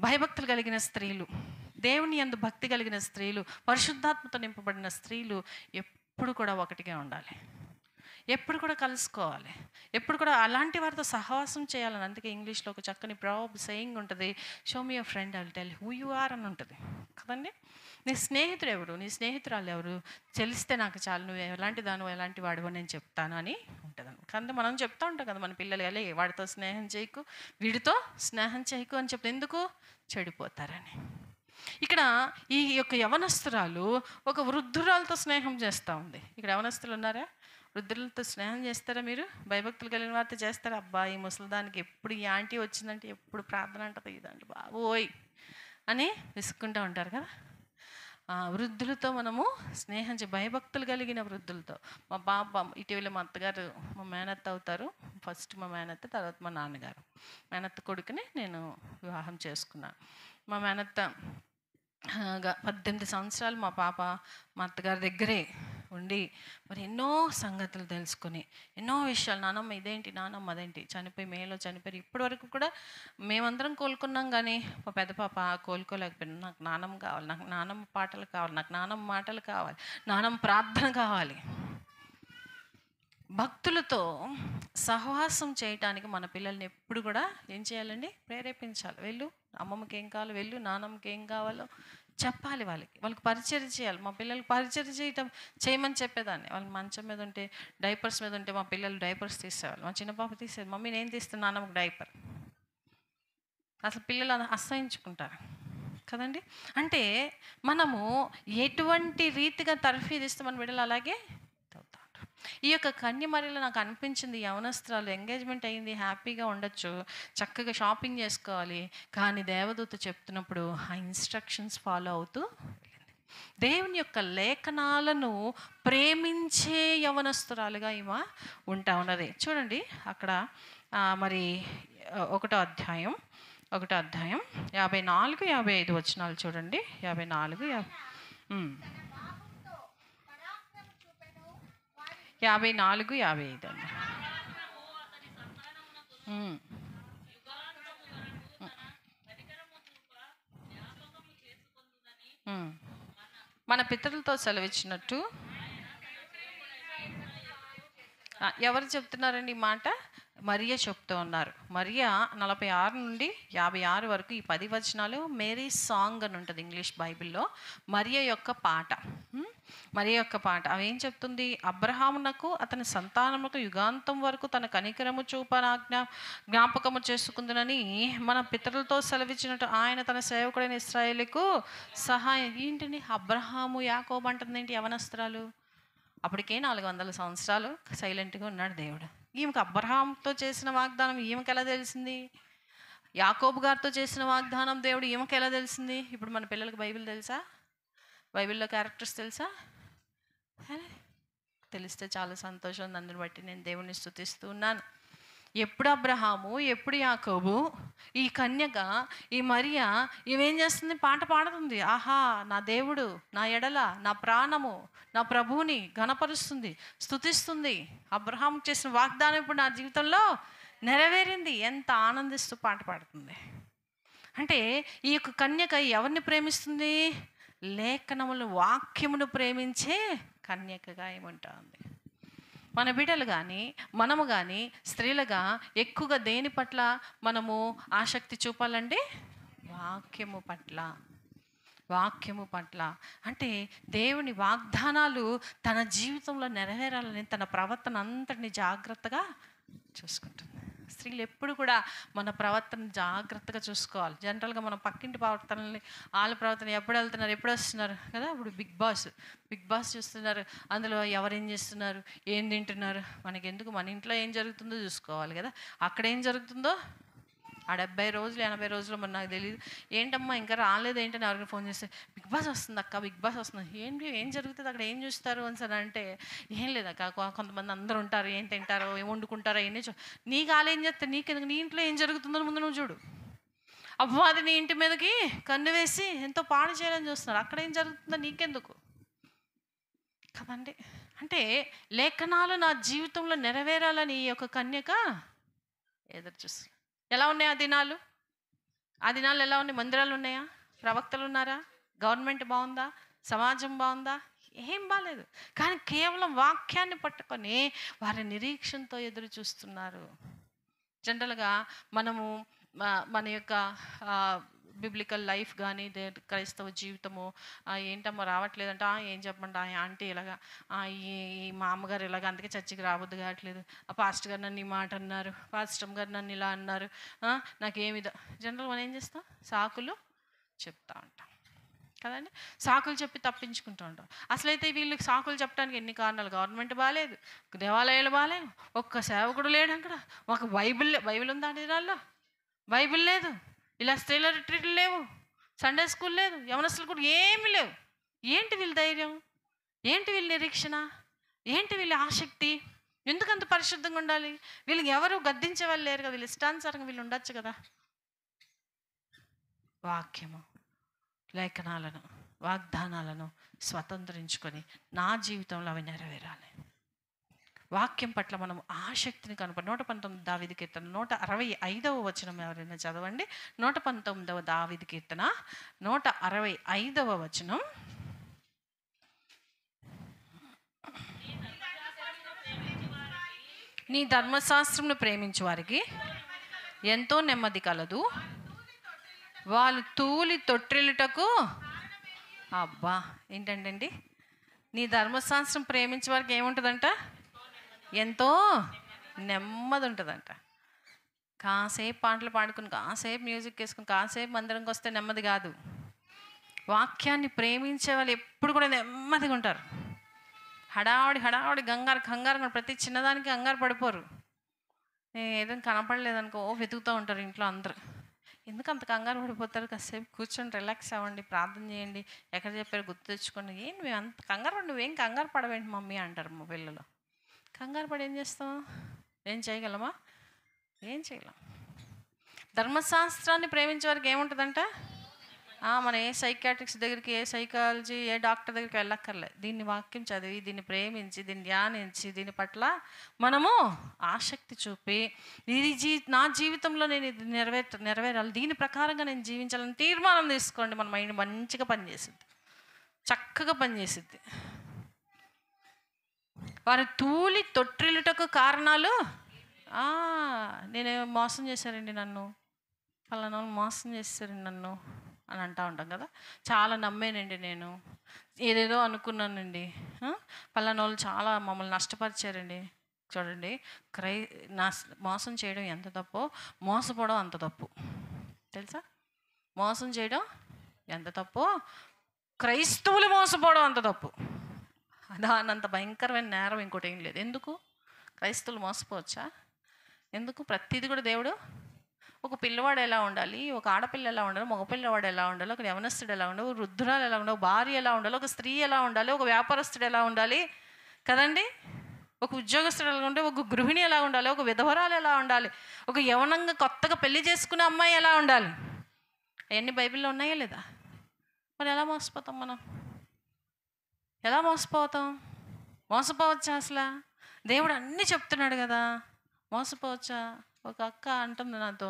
భయభక్తులు కలిగిన స్త్రీలు, దేవుని యందు భక్తి కలిగిన స్త్రీలు, పరిశుద్ధాత్మతో నింపబడిన స్త్రీలు ఎప్పుడు కూడా ఒకటిగా ఉండాలి, ఎప్పుడు కూడా కలుసుకోవాలి, ఎప్పుడు కూడా అలాంటి వారితో సహవాసం చేయాలని. అందుకే ఇంగ్లీష్లో ఒక చక్కని ప్రాబ్ సేయింగ్ ఉంటుంది, show me your friend I will tell who you are అని ఉంటుంది కదండి. నీ స్నేహితుడు ఎవరు, నీ స్నేహితురాలు ఎవరు తెలిస్తే నాకు చాలు, నువ్వు ఎలాంటి దాను ఎలాంటి వాడు నేను చెప్తాను అని ఉంటుంది. కానీ మనం చెప్తూ ఉంటాం కదా మన పిల్లలు, వెళ్ళి వాడితో స్నేహం చేయకు, వీడితో స్నేహం చేయకు అని చెప్తే ఎందుకు, చెడిపోతారని. ఇక్కడ ఈ యొక్క యవనస్తురాలు ఒక వృద్ధురాలతో స్నేహం చేస్తూ ఉంది. ఇక్కడ యవనస్తులు ఉన్నారా, వృద్ధులతో స్నేహం చేస్తారా మీరు, భయభక్తులు కలిగిన వారితో చేస్తారా. అబ్బాయి ముసలిదానికి ఎప్పుడు ఈ ఆంటీ వచ్చిందంటే ఎప్పుడు ప్రార్థన అంటది, ఇదంటే బాబోయ్ అని విసుక్కుంటూ ఉంటారు కదా. వృద్ధులతో మనము స్నేహం భయభక్తులు కలిగిన వృద్ధులతో. మా పాప ఇటీవల మా అత్తగారు మా మేనత్త అవుతారు. ఫస్ట్ మా మేనత్త, తర్వాత మా నాన్నగారు. మేనత్త కొడుకుని నేను వివాహం చేసుకున్నాను. మా మేనత్త 18 సంవత్సరాలు మా పాప మా అత్తగారి దగ్గరే ఉండి మరి ఎన్నో సంగతులు తెలుసుకొని, ఎన్నో విషయాలు, నానమ్మ ఇదేంటి, నానమ్మ అదేంటి, చనిపోయి మేలో చనిపోయి ఇప్పటి వరకు కూడా మేమందరం కోలుకున్నాం. కానీ మా పెద్ద పాప కోలుకోలేకపోయింది. నాకు నానమ్మ కావాలి, నాకు నానమ్మ పాటలు కావాలి, నాకు నానమ్మ మాటలు కావాలి, నానమ్మ ప్రార్థన కావాలి. భక్తులతో సహవాసం చేయటానికి మన పిల్లల్ని ఎప్పుడు కూడా ఏం చేయాలండి? ప్రేరేపించాలి. వెళ్ళు, అమ్మమ్మకి ఏం కావాలో వెళ్ళు, నాన్నమ్మకి ఏం కావాలో చెప్పాలి. వాళ్ళకి పరిచయం చేయాలి. మా పిల్లలకి పరిచయం చేయమని చెప్పేదాన్ని. వాళ్ళు మంచం మీద ఉంటే, డైపర్స్ మీద ఉంటే మా పిల్లలు డైపర్స్ తీసేవాళ్ళు. మా చిన్న పాప తీసేది, మమ్మీ నేను తీస్తాను నాన్నమ్మకి డైపర్. అసలు పిల్లలు అసహించుకుంటారు కదండి. అంటే మనము ఎటువంటి రీతిగా తర్ఫీదిస్తే మన బిడ్డలు అలాగే అవుతా ఉంటారు. ఈ యొక్క కన్యమరిలో నాకు అనిపించింది, యవనస్త్రాలు ఎంగేజ్మెంట్ అయింది, హ్యాపీగా ఉండొచ్చు, చక్కగా షాపింగ్ చేసుకోవాలి. కానీ దేవదూత చెప్తున్నప్పుడు ఆ ఇన్స్ట్రక్షన్స్ ఫాలో అవుతూ దేవుని యొక్క లేఖనాలను ప్రేమించే యవనస్తురాలుగా ఈమె ఉంటా ఉన్నది. చూడండి అక్కడ మరి 1వ అధ్యాయం 54, 55 వచనాలు చూడండి. 54, 55 అండి. మన పితరులతో సెలవిచ్చినట్టు ఎవరు చెప్తున్నారండి ఈ మాట? మరియ చెప్తూ ఉన్నారు. మరియ 46 నుండి 56 వరకు ఈ 10 వచనాలు మేరీ సాంగ్ అని ఉంటుంది ఇంగ్లీష్ బైబిల్లో. మరియ యొక్క పాట అవి ఏం చెప్తుంది? అబ్రహామునకు అతని సంతానములకు యుగాంతం వరకు తన కనికరము జ్ఞాపకము చేసుకుందునని మన పితరులతో సెలవిచ్చినట్టు ఆయన తన సేవకుడైన ఇశ్రాయేలుకు సహాయం. ఏంటండి అబ్రహాము యాకోబు అంటుంది ఏంటి? యవనస్త్రాలు. అప్పటికే 400 సంవత్సరాలు సైలెంట్గా ఉన్నాడు దేవుడు. ఈమెకు అబ్రహాంతో చేసిన వాగ్దానం ఈమెకు ఎలా తెలిసింది? యాకోబు గారితో చేసిన వాగ్దానం దేవుడు ఈమెకు ఎలా తెలిసింది? ఇప్పుడు మన పిల్లలకు బైబిల్ తెలుసా? బైబిల్లో క్యారెక్టర్స్ తెలుసా? తెలిస్తే చాలా సంతోషం. నన్ను బట్టి నేను దేవుని స్తుతిస్తూ ఉన్నాను. ఎప్పుడు అబ్రహాము, ఎప్పుడు యాకోబు, ఈ కన్యక, ఈ మరియ ఇవేం చేస్తుంది? పాట పాడుతుంది. ఆహా, నా దేవుడు నా ఎడల, నా ప్రాణము నా ప్రభువుని ఘనపరుస్తుంది, స్తుతిస్తుంది. అబ్రహాం చేసిన వాగ్దానం ఇప్పుడు నా జీవితంలో నెరవేరింది. ఎంత ఆనందిస్తూ పాట పాడుతుంది. అంటే ఈ యొక్క కన్యక ఎవరిని ప్రేమిస్తుంది? లేఖనములు, వాక్యమును ప్రేమించే కన్యకగా ఏమంటుంది. మన బిడ్డలు కానీ మనము కానీ స్త్రీలుగా ఎక్కువగా దేని పట్ల మనము ఆసక్తి చూపాలంటే వాక్యము పట్ల. అంటే దేవుని వాగ్దానాలు తన జీవితంలో నెరవేరాలని తన ప్రవర్తన అంతటిని జాగ్రత్తగా చూసుకుంటుంది. స్త్రీలు ఎప్పుడు కూడా మన ప్రవర్తన జాగ్రత్తగా చూసుకోవాలి. జనరల్గా మనం పక్కింటి ప్రవర్తనని, వాళ్ళ ప్రవర్తన ఎప్పుడు వెళ్తున్నారు, ఎప్పుడు వస్తున్నారు కదా. ఇప్పుడు బిగ్ బాస్ చూస్తున్నారు. అందులో ఎవరేం చేస్తున్నారు, ఏం తింటున్నారు, మనకి ఎందుకు? మన ఇంట్లో ఏం జరుగుతుందో చూసుకోవాలి కదా. అక్కడ ఏం జరుగుతుందో ఆ 70 రోజులు 80 రోజులు మరి నాకు తెలియదు. ఏంటమ్మా ఇంకా రాలేదు ఏంటని ఎవరికి ఫోన్ చేస్తే, బిగ్ బాస్ వస్తుంది అక్క, బిగ్ బాస్ వస్తుంది. ఏం జరుగుతుంది అక్కడ, ఏం చూస్తారు అని సరే అంటే, ఏం లేదు అక్క, కొంతమంది అందరూ ఉంటారు, ఏం తింటారో ఏం వండుకుంటారో అవన్నీ నీకు వాళ్ళేం చేస్తారు, నీకెందుకు? నీ ఇంట్లో ఏం జరుగుతుందో ముందు నువ్వు చూడు. అపవాది నీ ఇంటి మీదకి కన్ను వేసి ఎంతో పాడు చేయాలని చూస్తున్నారు. అక్కడ ఏం జరుగుతుందో నీకెందుకు కదండి. అంటే లేఖనాలు నా జీవితంలో నెరవేరాలని ఈ యొక్క కన్యక ఎదురు చూస్తుంది. ఎలా ఉన్నాయి ఆ దినాలు ఎలా ఉన్నాయి? మందిరాలు ఉన్నాయా? ప్రవక్తలు ఉన్నారా? గవర్నమెంట్ బాగుందా? సమాజం బాగుందా? ఏం బాలేదు. కానీ కేవలం వాక్యాన్ని పట్టుకొని వారి నిరీక్షణతో ఎదురు చూస్తున్నారు. జనరల్గా మనము మన యొక్క బిబ్లికల్ లైఫ్ కానీ క్రైస్తవ జీవితము ఏంటమ్మా రావట్లేదంట, ఏం చెప్పండి ఆంటీ ఇలాగా, ఈ మా అమ్మగారు ఇలాగ అందుకే చర్చికి రావద్దు కావట్లేదు, ఆ పాస్టర్ గారు నన్ను ఈ మాట అన్నారు, పాస్టర్ గారు నన్ను ఇలా అన్నారు, నాకేమిదో. జనరల్ మనం ఏం చేస్తాం? సాకులు చెప్తా ఉంటాం కదండి. సాకులు చెప్పి తప్పించుకుంటూ ఉంటాం. అసలైతే వీళ్ళకి సాకులు చెప్పడానికి ఎన్ని కారణాలు. గవర్నమెంట్ బాగాలేదు, దేవాలయాలు బాగాలేవు, ఒక్క సేవకుడు లేడు అక్కడ, ఒక బైబిల్ ఉందా దినాల్లో? బైబిల్ లేదు, ఇలా స్త్రీల రిట్రీట్లు లేవు, సండే స్కూల్ లేదు, యవనస్తులు కూడా ఏమీ లేవు. ఏంటి వీళ్ళ ధైర్యం, ఏంటి వీళ్ళ నిరీక్షణ, ఏంటి వీళ్ళ ఆసక్తి, ఎందుకంత పరిశుద్ధంగా ఉండాలి? వీళ్ళకి ఎవరు గద్దించే వాళ్ళు లేరు కదా, వీళ్ళు ఇష్టానుసారంగా వీళ్ళు ఉండొచ్చు కదా. వాక్యము, లేఖనాలను, వాగ్దానాలను స్వతంత్రించుకొని నా జీవితంలో అవి నెరవేరాలి. వాక్యం పట్ల మనం ఆసక్తిని కనుపడి 119 దావీదు కీర్తన 165వ వచనం ఎవరైనా చదవండి. 119వ దావీదు కీర్తన 165వ వచనం. నీ ధర్మశాస్త్రమును ప్రేమించు వారికి ఎంతో నెమ్మది కలదు, వాళ్ళు తూలి తొట్టిల్లుటకు. అబ్బా, ఏంటండి, నీ ధర్మశాస్త్రం ప్రేమించే వారికి ఏముంటుందంట? ఎంతో నెమ్మది ఉంటుందంట. కాసేపు పాటలు పాడుకుని, కాసేపు మ్యూజిక్ వేసుకుని, కాసేపు మందిరంకి వస్తే నెమ్మది కాదు. వాక్యాన్ని ప్రేమించే వాళ్ళు ఎప్పుడు కూడా నెమ్మదిగా ఉంటారు. హడావుడి కంగారు ప్రతి చిన్నదానికి కంగారు పడిపోరు. ఏదైనా కనపడలేదనుకో వెతుకుతూ ఉంటారు ఇంట్లో అందరూ. ఎందుకు అంత కంగారు పడిపోతారు? కాసేపు కూర్చొని రిలాక్స్ అవ్వండి, ప్రార్థన చేయండి, ఎక్కడ చెప్పారు గుర్తు తెచ్చుకోండి. ఏం నువ్వు అంత కంగారు పడి, నువ్వేం కంగారు పడవేంటి మమ్మీ అంటారు మా పిల్లలు. కంగారు పడి ఏం చేస్తాం? ఏం చేయగలమా? ఏం చేయలేం. ధర్మశాస్త్రాన్ని ప్రేమించే వారికి ఏముంటుందంట? మన ఏ సైకాట్రిక్స్ దగ్గరికి, ఏ సైకాలజీ, ఏ డాక్టర్ దగ్గరికి వెళ్ళక్కర్లే. దీన్ని వాక్యం చదివి, దీన్ని ప్రేమించి, దీన్ని ధ్యానించి, దీని పట్ల మనము ఆసక్తి చూపి, నా జీవితంలో నేను ఇది నెరవేరాలి, దీని ప్రకారంగా నేను జీవించాలని తీర్మానం తీసుకోండి. మన మైండ్ మంచిగా పనిచేసిద్ది, చక్కగా పనిచేసిద్ది. వారు తూలి తొట్టిల్లుటకు కారణాలు, నేను మోసం చేశారండి నన్ను, పలానా వాళ్ళు మోసం చేశారండి నన్ను అని అంటూ ఉంటాం కదా. చాలా నమ్మేనండి, నేను ఏదేదో అనుకున్నానండి, పలానా వాళ్ళు చాలా మమ్మల్ని నష్టపరిచారండి. చూడండి, మోసం చేయడం ఎంత తప్పో మోసపోవడం అంత తప్పు. తెలుసా? మోసం చేయడం ఎంత తప్పో క్రైస్తవులు మోసపోవడం అంత తప్పు. దానంత భయంకరమైన నేరం ఇంకోటి ఏం లేదు. ఎందుకు క్రైస్తవులు మోసపోవచ్చా? ఎందుకు? ప్రతిదీ కూడా దేవుడు, ఒక పిల్లవాడు ఎలా ఉండాలి, ఒక ఆడపిల్ల ఎలా ఉండాలి, మగ పిల్లవాడు ఎలా ఉండాలి, ఒక యవనస్తుడు ఎలా ఉండాలి, ఒక వృద్ధురాలు ఎలా ఉండాలి, ఒక భార్య ఎలా ఉండాలి, ఒక స్త్రీ ఎలా ఉండాలి, ఒక వ్యాపారస్తుడు ఎలా ఉండాలి కదండి, ఒక ఉద్యోగస్తుడు ఎలా ఉండాలి, ఒక గృహిణి ఎలా ఉండాలి, ఒక విధవరాలు ఎలా ఉండాలి, ఒక యవనంగా కొత్తగా పెళ్లి చేసుకునే అమ్మాయి ఎలా ఉండాలి, అవన్నీ బైబిల్లో ఉన్నాయా లేదా? మరి ఎలా మోసపోతాం మనం? ఎలా మోసపోతాం? మోసపోవచ్చా అసలు? దేవుడు అన్నీ చెప్తున్నాడు కదా, మోసపోవచ్చా? ఒక అక్క అంటుంది నాతో,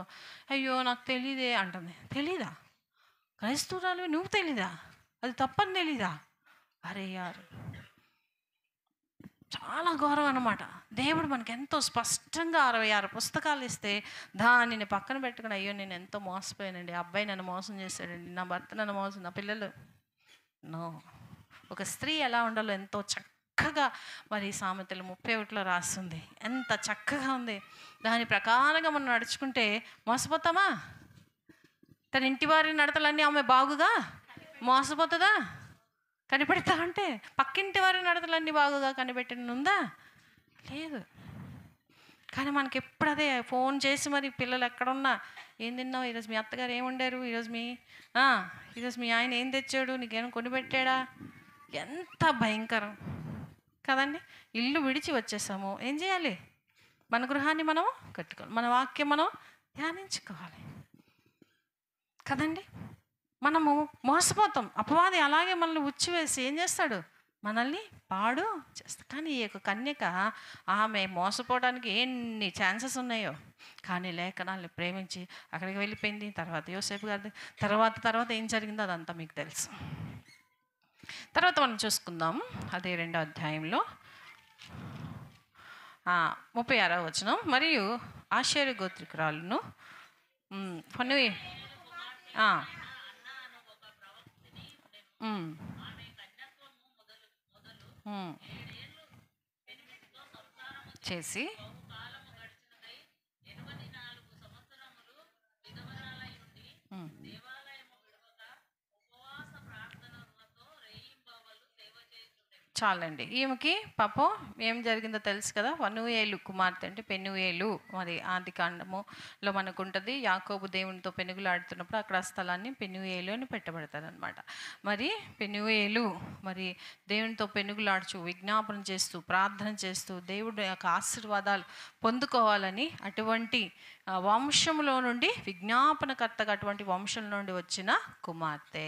అయ్యో నాకు తెలీదే అంటుంది. తెలీదా? క్రైస్తవురాలు నువ్వు తెలీదా? అది తప్పని తెలీదా? అరే యార్, చాలా ఘోరం అన్నమాట. దేవుడు మనకి ఎంతో స్పష్టంగా 66 పుస్తకాలు ఇస్తే దానిని పక్కన పెట్టుకుని, అయ్యో నేను ఎంతో మోసపోయానండి, అబ్బాయి నన్ను మోసం చేశాడండి, నా భర్త నన్ను మోసం, నా పిల్లలు. నో. ఒక స్త్రీ ఎలా ఉండాలో ఎంతో చక్కగా మరి సామెతలు 31లో రాస్తుంది. ఎంత చక్కగా ఉంది. దాని ప్రకారంగా మనం నడుచుకుంటే మోసపోతామా? తన ఇంటి వారి నడతలన్నీ ఆమె బాగుగా మోసపోతుందా? కనిపెడతా అంటే పక్కింటి వారి నడతలన్నీ బాగుగా కనిపెట్టనుందా? లేదు. కానీ మనకి ఎప్పుడు అదే ఫోన్ చేసి మరి పిల్లలు ఎక్కడున్నా, ఏం తిన్నావు ఈరోజు, మీ అత్తగారు ఏం వండారు ఈరోజు, ఈరోజు మీ ఆయన ఏం తెచ్చాడు, నీకేమో కొనిపెట్టాడా? ఎంత భయంకరం కదండి. ఇల్లు విడిచి వచ్చేసాము, ఏం చేయాలి? మన గృహాన్ని మనం కట్టుకోవాలి, మన వాక్యం మనం ధ్యానించుకోవాలి కదండి. మనము మోసపోతాం. అపవాది అలాగే మనల్ని ఉచ్చివేసి ఏం చేస్తాడు? మనల్ని పాడు చేస్తాడు. కానీ ఈ యొక్క కన్యక, ఆమె మోసపోవడానికి ఎన్ని ఛాన్సెస్ ఉన్నాయో, కానీ లేఖనాల్ని ప్రేమించి అక్కడికి వెళ్ళిపోయింది. తర్వాత యోసేపు గారి తర్వాత ఏం జరిగిందో అదంతా మీకు తెలుసు. తర్వాత మనం చూసుకుందాం అదే 2వ అధ్యాయంలో 36వ వచనం. మరియు ఆషేరు గోత్రికురాలును కొన్ని చేసి చాలండి. ఈమెకి పాపం ఏం జరిగిందో తెలుసు కదా, ఫనూయేలు కుమార్తె అంటే పెనూయేలు. మరి ఆది కాండములో మనకు ఉంటుంది, యాకోబు దేవునితో పెనుగులాడుతున్నప్పుడు అక్కడ ఆ స్థలాన్ని పెనూయేలు అని పెట్టబడతారు అనమాట. మరి పెనూయేలు మరి దేవునితో పెనుగులాడుచు విజ్ఞాపన చేస్తూ ప్రార్థన చేస్తూ దేవుడి యొక్క ఆశీర్వాదాలు పొందుకోవాలని అటువంటి వంశంలో నుండి, విజ్ఞాపనకర్తగా అటువంటి వంశం నుండి వచ్చిన కుమార్తె.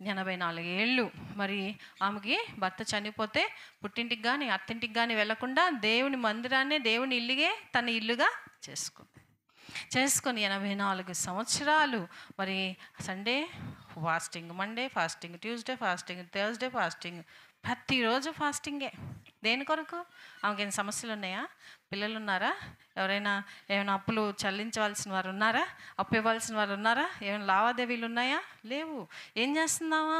84 ఏళ్ళు. మరి ఆమెకి భర్త చనిపోతే పుట్టింటికి కానీ అత్తింటికి కానీ వెళ్లకుండా దేవుని మందిరాన్ని, దేవుని ఇల్లుగే తన ఇల్లుగా చేసుకొని 84 సంవత్సరాలు మరి Sunday fasting, Monday fasting, Tuesday fasting, Thursday fasting, ప్రతిరోజు ఫాస్టింగే. దేని కొరకు? ఆమెకి ఏమైనా సమస్యలు ఉన్నాయా? పిల్లలు ఉన్నారా? ఎవరైనా ఏమైనా అప్పులు చెల్లించవలసిన వారు ఉన్నారా? అప్పు ఇవ్వాల్సిన వారు ఉన్నారా? ఏమైనా లావాదేవీలు ఉన్నాయా? లేవు. ఏం చేస్తున్నావా?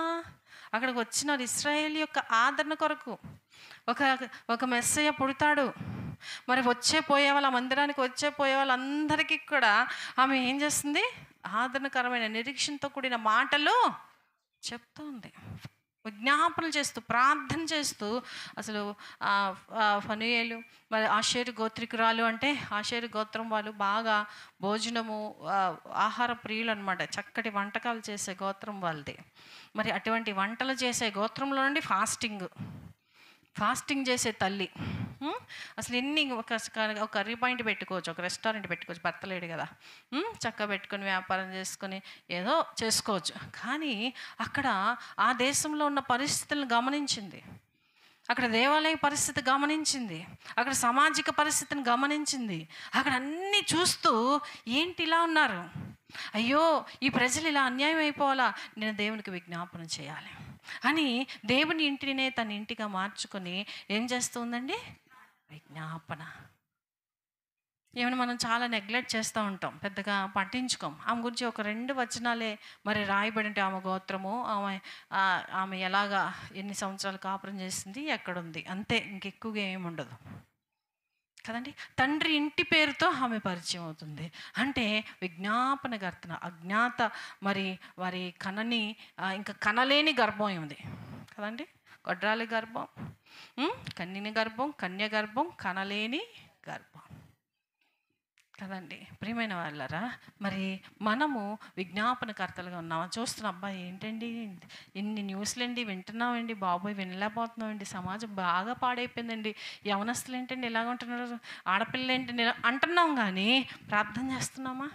అక్కడికి వచ్చిన ఇశ్రాయేలు యొక్క ఆదరణ కొరకు ఒక మెస్సయ్య పుడతాడు. మరి పోయే వాళ్ళ మందిరానికి పోయే వాళ్ళందరికీ కూడా ఆమె ఏం చేస్తుంది? ఆదరణకరమైన నిరీక్షణతో కూడిన మాటలు చెప్తుంది, విజ్ఞాపనలు చేస్తూ ప్రార్థన చేస్తూ. అసలు ఫనూయేలు మరి ఆషేరు గోత్రికురాలు, అంటే ఆషేరు గోత్రం వాళ్ళు బాగా భోజనము ఆహార ప్రియులు అనమాట. చక్కటి వంటకాలు చేసే గోత్రం వాళ్ళది. మరి అటువంటి వంటలు చేసే గోత్రంలో నుండి ఫాస్టింగ్ చేసే తల్లి. అసలు ఎన్ని ఒక కర్రీ పాయింట్ పెట్టుకోవచ్చు, ఒక రెస్టారెంట్ పెట్టుకోవచ్చు, భర్త లేడు కదా, చక్కగా పెట్టుకొని వ్యాపారం చేసుకొని ఏదో చేసుకోవచ్చు. కానీ అక్కడ ఆ దేశంలో ఉన్న పరిస్థితులను గమనించింది, అక్కడ దేవాలయ పరిస్థితి గమనించింది, అక్కడ సామాజిక పరిస్థితిని గమనించింది. అక్కడ అన్నీ చూస్తూ ఏంటి ఇలా ఉన్నారు, అయ్యో ఈ ప్రజలు ఇలా అన్యాయం అయిపోవాలా, నేను దేవునికి విజ్ఞాపన చేయాలి అని దేవుని ఇంటినే తన ఇంటిగా మార్చుకొని ఏం చేస్తుందండి? విజ్ఞాపన. ఏమైనా మనం చాలా నెగ్లెక్ట్ చేస్తూ ఉంటాం, పెద్దగా పట్టించుకోం. ఆమె గురించి ఒక 2 వచనాలే మరి రాయబడి ఉంటే, ఆమె గోత్రము, ఆమె ఎలాగా ఎన్ని సంవత్సరాలు కాపురం చేసింది, ఎక్కడుంది, అంతే. ఇంకెక్కువగా ఏమి ఉండదు కదండి. తండ్రి ఇంటి పేరుతో ఆమె పరిచయం అవుతుంది. అంటే విజ్ఞాపనకర్తన. అజ్ఞాత మరి వారి కనని ఇంకా కనలేని గర్భం ఉంది కదండి. గొడ్రాలి గర్భం, కన్యని గర్భం, కన్య గర్భం, కనలేని గర్భం కదండి. ప్రియమైన వాళ్ళరా, మరి మనము విజ్ఞాపనకర్తలుగా ఉన్నామా? చూస్తున్న అబ్బాయి ఏంటండి ఇన్ని న్యూస్లండి వింటున్నామండి, బాబోయ్ వినలేకపోతున్నామండి, సమాజం బాగా పాడైపోయిందండి, యవనస్తులు ఏంటండి ఇలాగ ఉంటున్నారు, ఆడపిల్లలు ఏంటండి ఇలా అంటున్నాం. కానీ ప్రార్థన చేస్తున్నామా?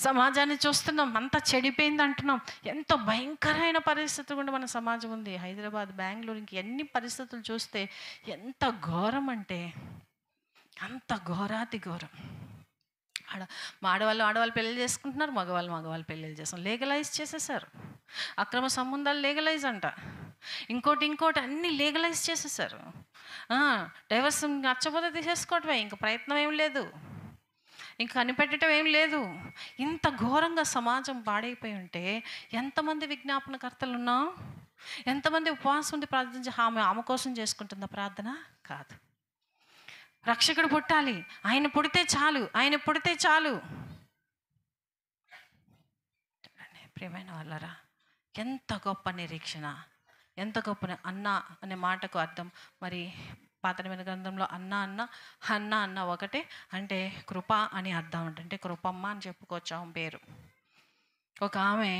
సమాజాన్ని చూస్తున్నాం, అంతా చెడిపోయింది అంటున్నాం. ఎంతో భయంకరమైన పరిస్థితి కూడా మన సమాజం ఉంది. హైదరాబాద్, బెంగళూరు, ఇంక ఎన్ని పరిస్థితులు చూస్తే ఎంత ఘోరం అంటే అంత ఘోరాతి ఘోరం. ఆడవాళ్ళు పెళ్ళిళ్ళు చేసుకుంటున్నారు, మగవాళ్ళు పెళ్ళిళ్ళు చేస్తున్నారు. లీగలైజ్ చేసేసారు. అక్రమ సంబంధాలు లీగలైజ్ అంట, ఇంకోటి అన్నీ లీగలైజ్ చేసేసారు. డైవర్స్ నచ్చబోతే తీసేసుకోవటమే, ఇంక ప్రయత్నం ఏం లేదు, ఇంక కనిపెట్టడం ఏం లేదు. ఇంత ఘోరంగా సమాజం పాడైపోయి ఉంటే ఎంతమంది విజ్ఞాపనకర్తలు ఉన్నాం? ఎంతమంది ఉపవాసం ఉండి ప్రార్థించి ఆమె కోసం చేసుకుంటుందా ప్రార్థన? కాదు. రక్షకుడు పుట్టాలి, ఆయన పుడితే చాలు. ప్రియమైన వాళ్ళరా, ఎంత గొప్ప నిరీక్షణ, ఎంత గొప్ప. అన్న అనే మాటకు అర్థం మరి పాత నిబంధన గ్రంథంలో అన్న ఒకటే, అంటే కృప అని అర్థం. అంటే కృపమ్మ అని చెప్పుకోవచ్చు ఆమె పేరు. ఒక ఆమె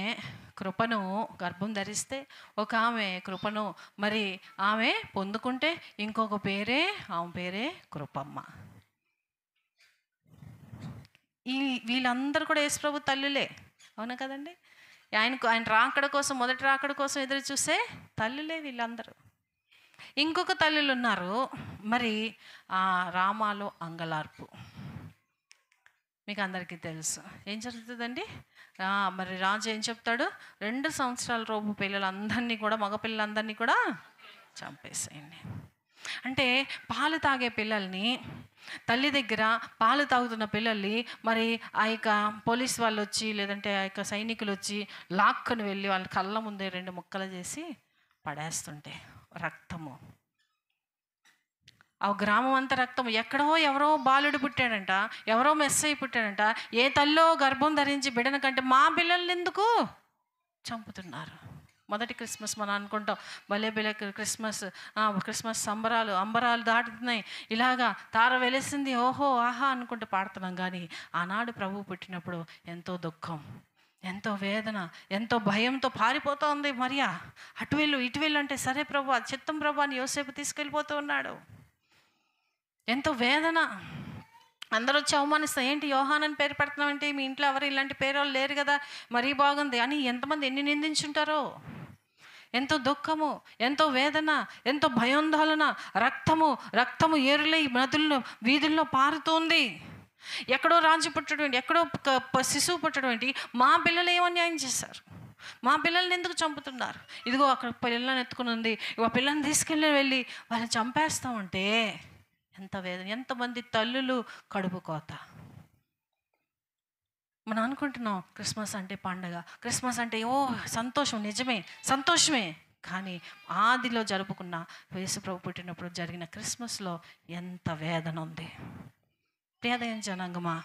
కృపను గర్భం ధరిస్తే, ఒక ఆమె కృపను మరి ఆమె పొందుకుంటే, ఇంకొక ఆమె పేరే కృపమ్మ. వీళ్ళందరూ కూడా యేసుప్రభు తల్లులే, అవునా కదండి. ఆయన రాకడ కోసం, మొదటి రాకడ కోసం ఎదురు చూసే తల్లులే వీళ్ళందరూ. ఇంకొక తల్లులు ఉన్నారు మరి రామాలో అంగలార్పు. మీకు అందరికీ తెలుసు ఏం జరుగుతుందండి. మరి రాజు ఏం చెప్తాడు? 2 సంవత్సరాల లోపు పిల్లలందరినీ కూడా, మగపిల్లలందరినీ కూడా చంపేసేయండి. అంటే పాలు తాగే పిల్లల్ని, తల్లి దగ్గర పాలు తాగుతున్న పిల్లల్ని మరి ఆ యొక్క పోలీస్ వాళ్ళు వచ్చి, లేదంటే ఆ యొక్క సైనికులు వచ్చి లాక్కొని వెళ్ళి వాళ్ళ కళ్ళ ముందే 2 ముక్కలు చేసి పడేస్తుంటే రక్తము, ఆ గ్రామం అంతా రక్తం. ఎక్కడో ఎవరో బాలుడు పుట్టాడంట, ఎవరో మెస్సయ్య పుట్టాడంట, ఏ తల్లో గర్భం ధరించి బిడ్డన కంటే మా పిల్లల్ని ఎందుకు చంపుతున్నారు? మొదటి క్రిస్మస్ మనం అనుకుంటాం భలే భలే క్రిస్మస్ అంబరాలు దాటుతున్నాయి, ఇలాగా తార వెలిసింది, ఓహో ఆహా అనుకుంటూ పాడుతున్నాం. కానీ ఆనాడు ప్రభువు పుట్టినప్పుడు ఎంతో దుఃఖం, ఎంతో వేదన, ఎంతో భయంతో పారిపోతోంది మరియా. అటు వెళ్ళు ఇటు వెళ్ళు అంటే, సరే ప్రభు అది చిత్తం ప్రభు అని యోసేపు తీసుకెళ్ళిపోతూ ఉన్నాడు. ఎంతో వేదన. అందరూ వచ్చి అవమానిస్తారు, ఏంటి యోహానని పేరు పెడుతున్నామంటే, మీ ఇంట్లో ఎవరు ఇలాంటి పేరు వాళ్ళు లేరు కదా, మరీ బాగుంది అని ఎంతమంది ఎన్ని నిందించుంటారో. ఎంతో దుఃఖము, ఎంతో వేదన, ఎంతో భయోందోళన, రక్తము ఏరులై నదుల్లో వీధుల్లో పారుతోంది. ఎక్కడో రాజు పుట్టడం ఏంటి, ఎక్కడో శిశువు పుట్టడం ఏంటి, మా పిల్లలు ఏమన్యాయం చేశారు, మా పిల్లల్ని ఎందుకు చంపుతున్నారు, ఇదిగో అక్కడ పిల్లల్ని ఎత్తుకుని ఉంది, ఆ పిల్లల్ని తీసుకెళ్ళి వెళ్ళి వాళ్ళని చంపేస్తామంటే ఎంత వేదన. ఎంతమంది తల్లులు కడుపు కోత. మనం అనుకుంటున్నాం క్రిస్మస్ అంటే పండగ, క్రిస్మస్ అంటే ఓ సంతోషం, నిజమే సంతోషమే. కానీ ఆదిలో జరుపుకున్న యేసు ప్రభు పుట్టినప్పుడు జరిగిన క్రిస్మస్లో ఎంత వేదన ఉంది. ప్రియదైన జనాంగమా,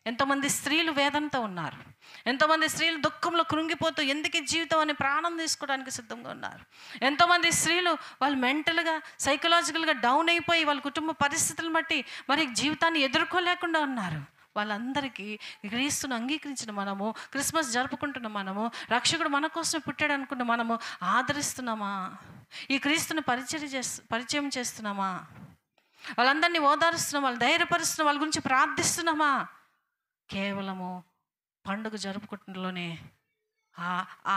ఎంతోమంది స్త్రీలు వేదనతో ఉన్నారు, ఎంతోమంది స్త్రీలు దుఃఖంలో కృంగిపోతూ ఎందుకు జీవితం అని ప్రాణం తీసుకోవడానికి సిద్ధంగా ఉన్నారు. ఎంతోమంది స్త్రీలు వాళ్ళు మెంటల్గా సైకలాజికల్గా డౌన్ అయిపోయి వాళ్ళ కుటుంబ పరిస్థితులను బట్టి మరి జీవితాన్ని ఎదుర్కోలేకుండా ఉన్నారు. వాళ్ళందరికీ క్రీస్తును అంగీకరించిన మనము, క్రిస్మస్ జరుపుకుంటున్న మనము, రక్షకుడు మన కోసం పుట్టాడు అనుకున్న మనము ఆదరిస్తున్నామా? ఈ క్రీస్తుని పరిచయం చేస్తున్నామా? వాళ్ళందరినీ ఓదారుస్తున్నాం, వాళ్ళు ధైర్యపరుస్తున్నాం, వాళ్ళ గురించి ప్రార్థిస్తున్నామా? కేవలము పండుగ జరుపుకుంటులోనే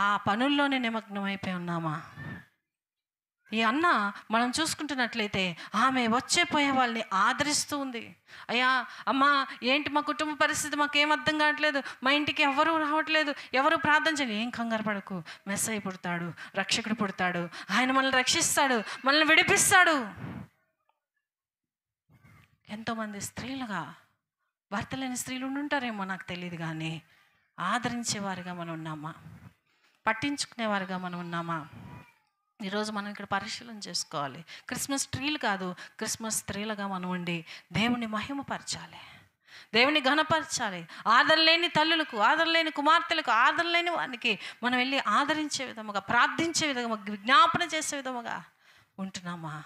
ఆ పనుల్లోనే నిమగ్నం అయిపోయి ఉన్నామా? ఈ అన్న మనం చూసుకుంటున్నట్లయితే ఆమె పోయే వాళ్ళని ఆదరిస్తూ ఉంది. అయ్యా అమ్మా, ఏంటి మా కుటుంబ పరిస్థితి, మాకేం అర్థం కావట్లేదు, మా ఇంటికి ఎవరు రావట్లేదు, ఎవరు ప్రార్థన చేయాలి. ఏం కంగారు పడకు, మెస్సయ్య పుడతాడు, రక్షకుడు పుడతాడు, ఆయన మనల్ని రక్షిస్తాడు, మనల్ని విడిపిస్తాడు. ఎంతోమంది స్త్రీలుగా, భర్త లేని స్త్రీలు ఉండుంటారేమో నాకు తెలియదు, కానీ ఆదరించేవారుగా మనం ఉన్నామా? పట్టించుకునేవారుగా మనం ఉన్నామా? ఈరోజు మనం ఇక్కడ పరిశీలన చేసుకోవాలి. క్రిస్మస్ ట్రీలు కాదు, క్రిస్మస్ స్త్రీలుగా మనం ఉండి దేవుని మహిమపరచాలి, దేవుని ఘనపరచాలి. ఆదరలేని తల్లులకు, ఆదరలేని కుమార్తెలకు, ఆదరలేని వారికి మనం వెళ్ళి ఆదరించే విధముగా, ప్రార్థించే విధముగా, విజ్ఞాపన చేసే విధముగా ఉంటున్నామా?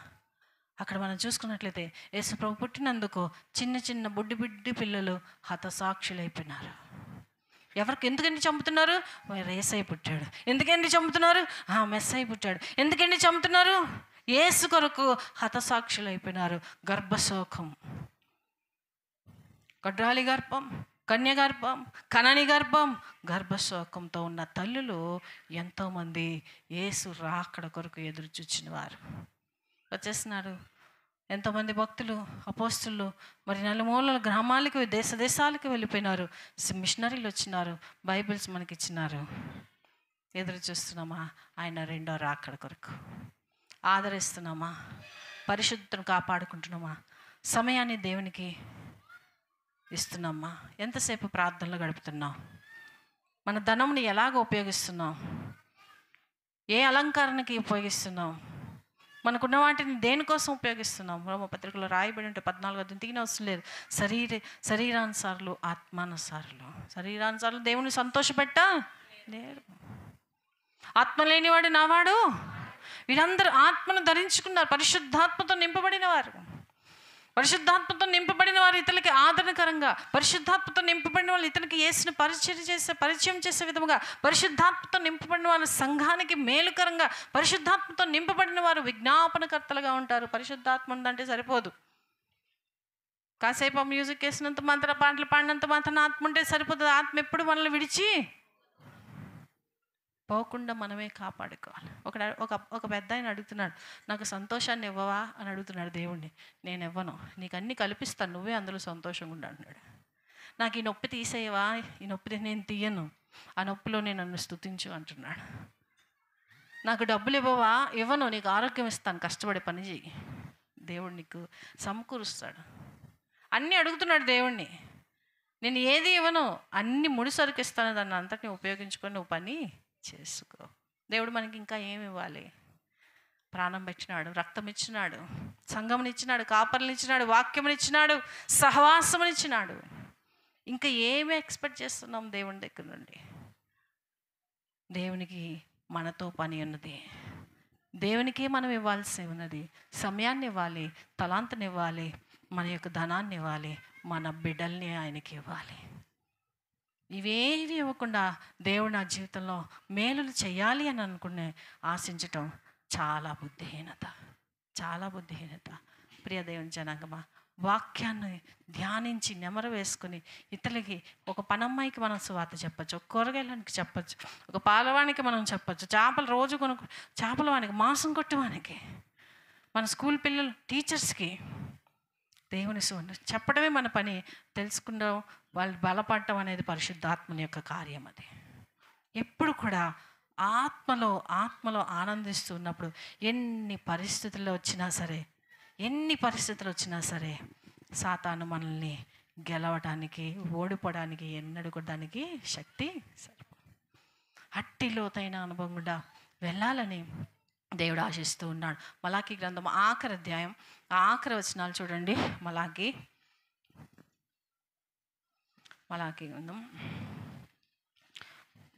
అక్కడ మనం చూసుకున్నట్లయితే యేసు ప్రభు పుట్టినందుకు చిన్న చిన్న బుడ్డి పిల్లలు హతసాక్షులైపోయినారు. ఎందుకండి చంపుతున్నారు? యేసయ్య పుట్టాడు. ఎందుకండి చంపుతున్నారు? మెస్సయ్య పుట్టాడు. ఎందుకండి చంపుతున్నారు? యేసు కొరకు హతసాక్షులు అయిపోయినారు. గర్భశోకం, గడ్రాలి గర్భం, కన్య గర్భం, కనని గర్భం, గర్భశోకంతో ఉన్న తల్లులు ఎంతోమంది యేసు రాకడ కొరకు ఎదురు చూచిన వారు వచ్చేస్తున్నారు. ఎంతోమంది భక్తులు, అపోస్తులు మరి నలుమూలల గ్రామాలకు, దేశాలకు వెళ్ళిపోయినారు. మిషనరీలు వచ్చినారు, బైబిల్స్ మనకి ఇచ్చినారు. ఎదురు చూస్తున్నామా ఆయన రెండో రాకడ కొరకు? ఆదరిస్తున్నామా? పరిశుద్ధతను కాపాడుకుంటున్నామా? సమయాన్ని దేవునికి ఇస్తున్నామా? ఎంతసేపు ప్రార్థనలు గడుపుతున్నాం? మన ధనంని ఎలాగ ఉపయోగిస్తున్నాం? ఏ అలంకరణకి ఉపయోగిస్తున్నాం? మనకున్న వాటిని దేనికోసం ఉపయోగిస్తున్నాం? రోమపత్రికలో రాయబడి ఉంటే 14 తీగిన అవసరం లేదు. శరీరానుసారులు, ఆత్మానుసారులు. శరీరానుసారులు దేవుని సంతోషపెట్ట లేరు. ఆత్మ లేనివాడు నావాడు. వీరందరూ ఆత్మను ధరించుకున్నారు, పరిశుద్ధాత్మతో నింపబడిన వారు. పరిశుద్ధాత్మతో నింపబడిన వారు ఇతరులకి ఆదరణకరంగా, పరిశుద్ధాత్మతో నింపబడిన వాళ్ళు ఇతరులకి యేసుని పరిచయం చేసే విధముగా, పరిశుద్ధాత్మతో నింపబడిన వారు సంఘానికి మేలుకరంగా, పరిశుద్ధాత్మతో నింపబడిన వారు విజ్ఞాపనకర్తలుగా ఉంటారు. పరిశుద్ధాత్మ ఉందంటే సరిపోదు. కాసేపు మ్యూజిక్ వేసినంత మాత్రం, పాటలు పాడినంత మాత్రం ఆత్మ ఉంటే సరిపోతుంది. ఆత్మ ఎప్పుడు మనల్ని విడిచి పోకుండా మనమే కాపాడుకోవాలి. ఒక పెద్ద ఆయన అడుగుతున్నాడు, నాకు సంతోషాన్ని ఇవ్వవా అని అడుగుతున్నాడు దేవుణ్ణి. నేను ఇవ్వను, నీకు అన్నీ కల్పిస్తాను, నువ్వే అందులో సంతోషంగా ఉండు అన్నాడు. నాకు ఈ నొప్పి తీసేయవా, ఈ నొప్పి నేను తీయను, ఆ నొప్పిలో నేను నన్ను స్తుతించు అంటున్నాడు. నాకు డబ్బులు ఇవ్వవా, ఇవ్వను, నీకు ఆరోగ్యం ఇస్తాను, కష్టపడే పని చెయ్యి. దేవుడు నీకు సమకూరుస్తాడు. అన్నీ అడుగుతున్నాడు దేవుణ్ణి. నేను ఏది ఇవ్వను, అన్ని ముడిసరుకు ఇస్తాను, దాన్ని అంతటిని ఉపయోగించుకొని నువ్వు పని చేసుకో. దేవుడు మనకి ఇంకా ఏమి ఇవ్వాలి? ప్రాణం ఇచ్చినాడు, రక్తం ఇచ్చినాడు, సంఘమునిచ్చినాడు, కాపర్నిచ్చినాడు, వాక్యమునిచ్చినాడు, సహవాసమునిచ్చినాడు. ఇంకా ఏమి ఎక్స్పెక్ట్ చేస్తున్నాం దేవుని దగ్గర నుండి? దేవునికి మనతో పని ఉన్నది. దేవునికే మనం ఇవ్వాల్సి ఉన్నది. సమయాన్ని ఇవ్వాలి, తలాంతని ఇవ్వాలి, మన యొక్క ధనాన్ని ఇవ్వాలి, మన బిడ్డల్ని ఆయనకి ఇవ్వాలి. ఇవేవి ఇవ్వకుండా దేవుడు నా జీవితంలో మేలులు చేయాలి అని అనుకునే ఆశించటం చాలా బుద్ధిహీనత, చాలా బుద్ధిహీనత. ప్రియ దేవుని జనాంగమా, వాక్యాన్ని ధ్యానించి నెమరు వేసుకుని ఇతరులకి, ఒక పనమ్మాయికి మనం సువార్త చెప్పచ్చు, ఒక కూరగాయలానికి చెప్పచ్చు, ఒక పాలవానికి మనం చెప్పచ్చు, చేపలు రోజు చేపల వానికి, మాంసం కొట్టేవానికి, మన స్కూల్ పిల్లలు టీచర్స్కి దేవుని సువార్త చెప్పడమే మన పని. తెలుసుకుందాం, వాళ్ళు బలపడటం అనేది పరిశుద్ధాత్మని యొక్క కార్యం. అది ఎప్పుడు కూడా ఆత్మలో ఆనందిస్తూ ఉన్నప్పుడు ఎన్ని పరిస్థితులు వచ్చినా సరే సాతాను మనల్ని గెలవటానికి, ఓడిపోవడానికి, ఎన్నడుకోవడానికి శక్తి సరిపో. అట్టి లోతైన అనుభవం కూడా వెళ్ళాలని దేవుడు ఆశిస్తూ ఉన్నాడు. మలాకీ గ్రంథం ఆఖరి అధ్యాయం, ఆఖరి వచనాలు చూడండి. మలాకీ గ్రంథం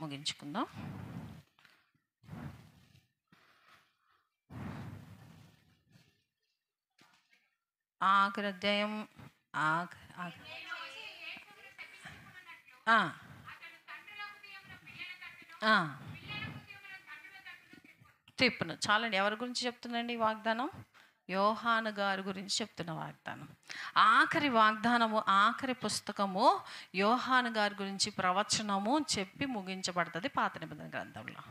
ముగించుకుందాం. ఆఖరి అధ్యాయం చెప్పును చాలండి. ఎవరి గురించి చెప్తుందండి ఈ వాగ్దానం? యోహాను గారి గురించి చెప్తున్న వాగ్దానం. ఆఖరి వాగ్దానము, ఆఖరి పుస్తకము యోహాను గారి గురించి ప్రవచనము చెప్పి ముగించబడుతుంది పాత నిబంధన గ్రంథంలో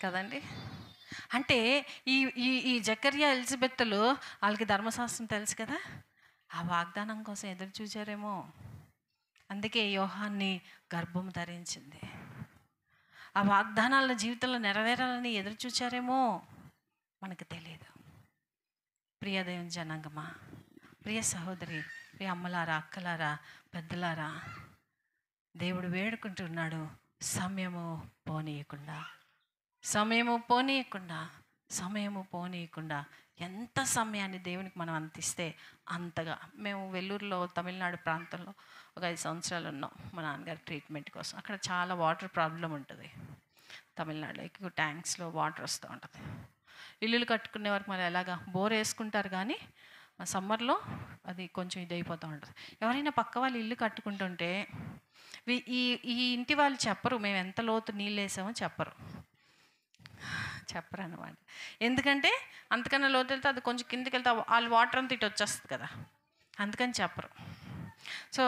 కదండి. అంటే ఈ జకర్యా, ఎలిజబెత్తులు వాళ్ళకి ధర్మశాస్త్రం తెలుసు కదా, ఆ వాగ్దానం కోసం ఎదురు చూచారేమో. అందుకే యోహాన్ని గర్భం ధరించింది. ఆ వాగ్దానాల జీవితంలో నెరవేరాలని ఎదురు చూచారేమో, మనకు తెలియదు. ప్రియ దేవుని జనాంగమా, ప్రియ సహోదరి, ప్రియ అమ్మలారా, అక్కలారా, పెద్దలారా, దేవుడు వేడుకుంటున్నాడు, సమయము పోనీయకుండా ఎంత సమయాన్ని దేవునికి మనం అందిస్తే అంతగా. మేము వెల్లూరులో, తమిళనాడు ప్రాంతంలో ఒక 5 సంవత్సరాలు ఉన్నాం మా నాన్నగారి ట్రీట్మెంట్ కోసం. అక్కడ చాలా వాటర్ ప్రాబ్లం ఉంటుంది. తమిళనాడులో ఎక్కువ ట్యాంక్స్లో వాటర్ వస్తూ ఉంటుంది. ఇల్లులు కట్టుకునే వరకు మరి ఎలాగా బోర్ వేసుకుంటారు, కానీ సమ్మర్లో అది కొంచెం ఇదైపోతూ ఉంటుంది. ఎవరైనా పక్క వాళ్ళు ఇల్లు కట్టుకుంటుంటే ఈ ఇంటి వాళ్ళు చెప్పరు మేము ఎంత లోతు నీళ్ళు వేసామో చెప్పరు అన్నమాట. ఎందుకంటే అంతకన్నా లోతు వెళ్తే అది కొంచెం కిందకి వెళ్తే వాళ్ళు వాటర్ అంతా ఇటు వచ్చేస్తుంది కదా, అందుకని చెప్పరు. సో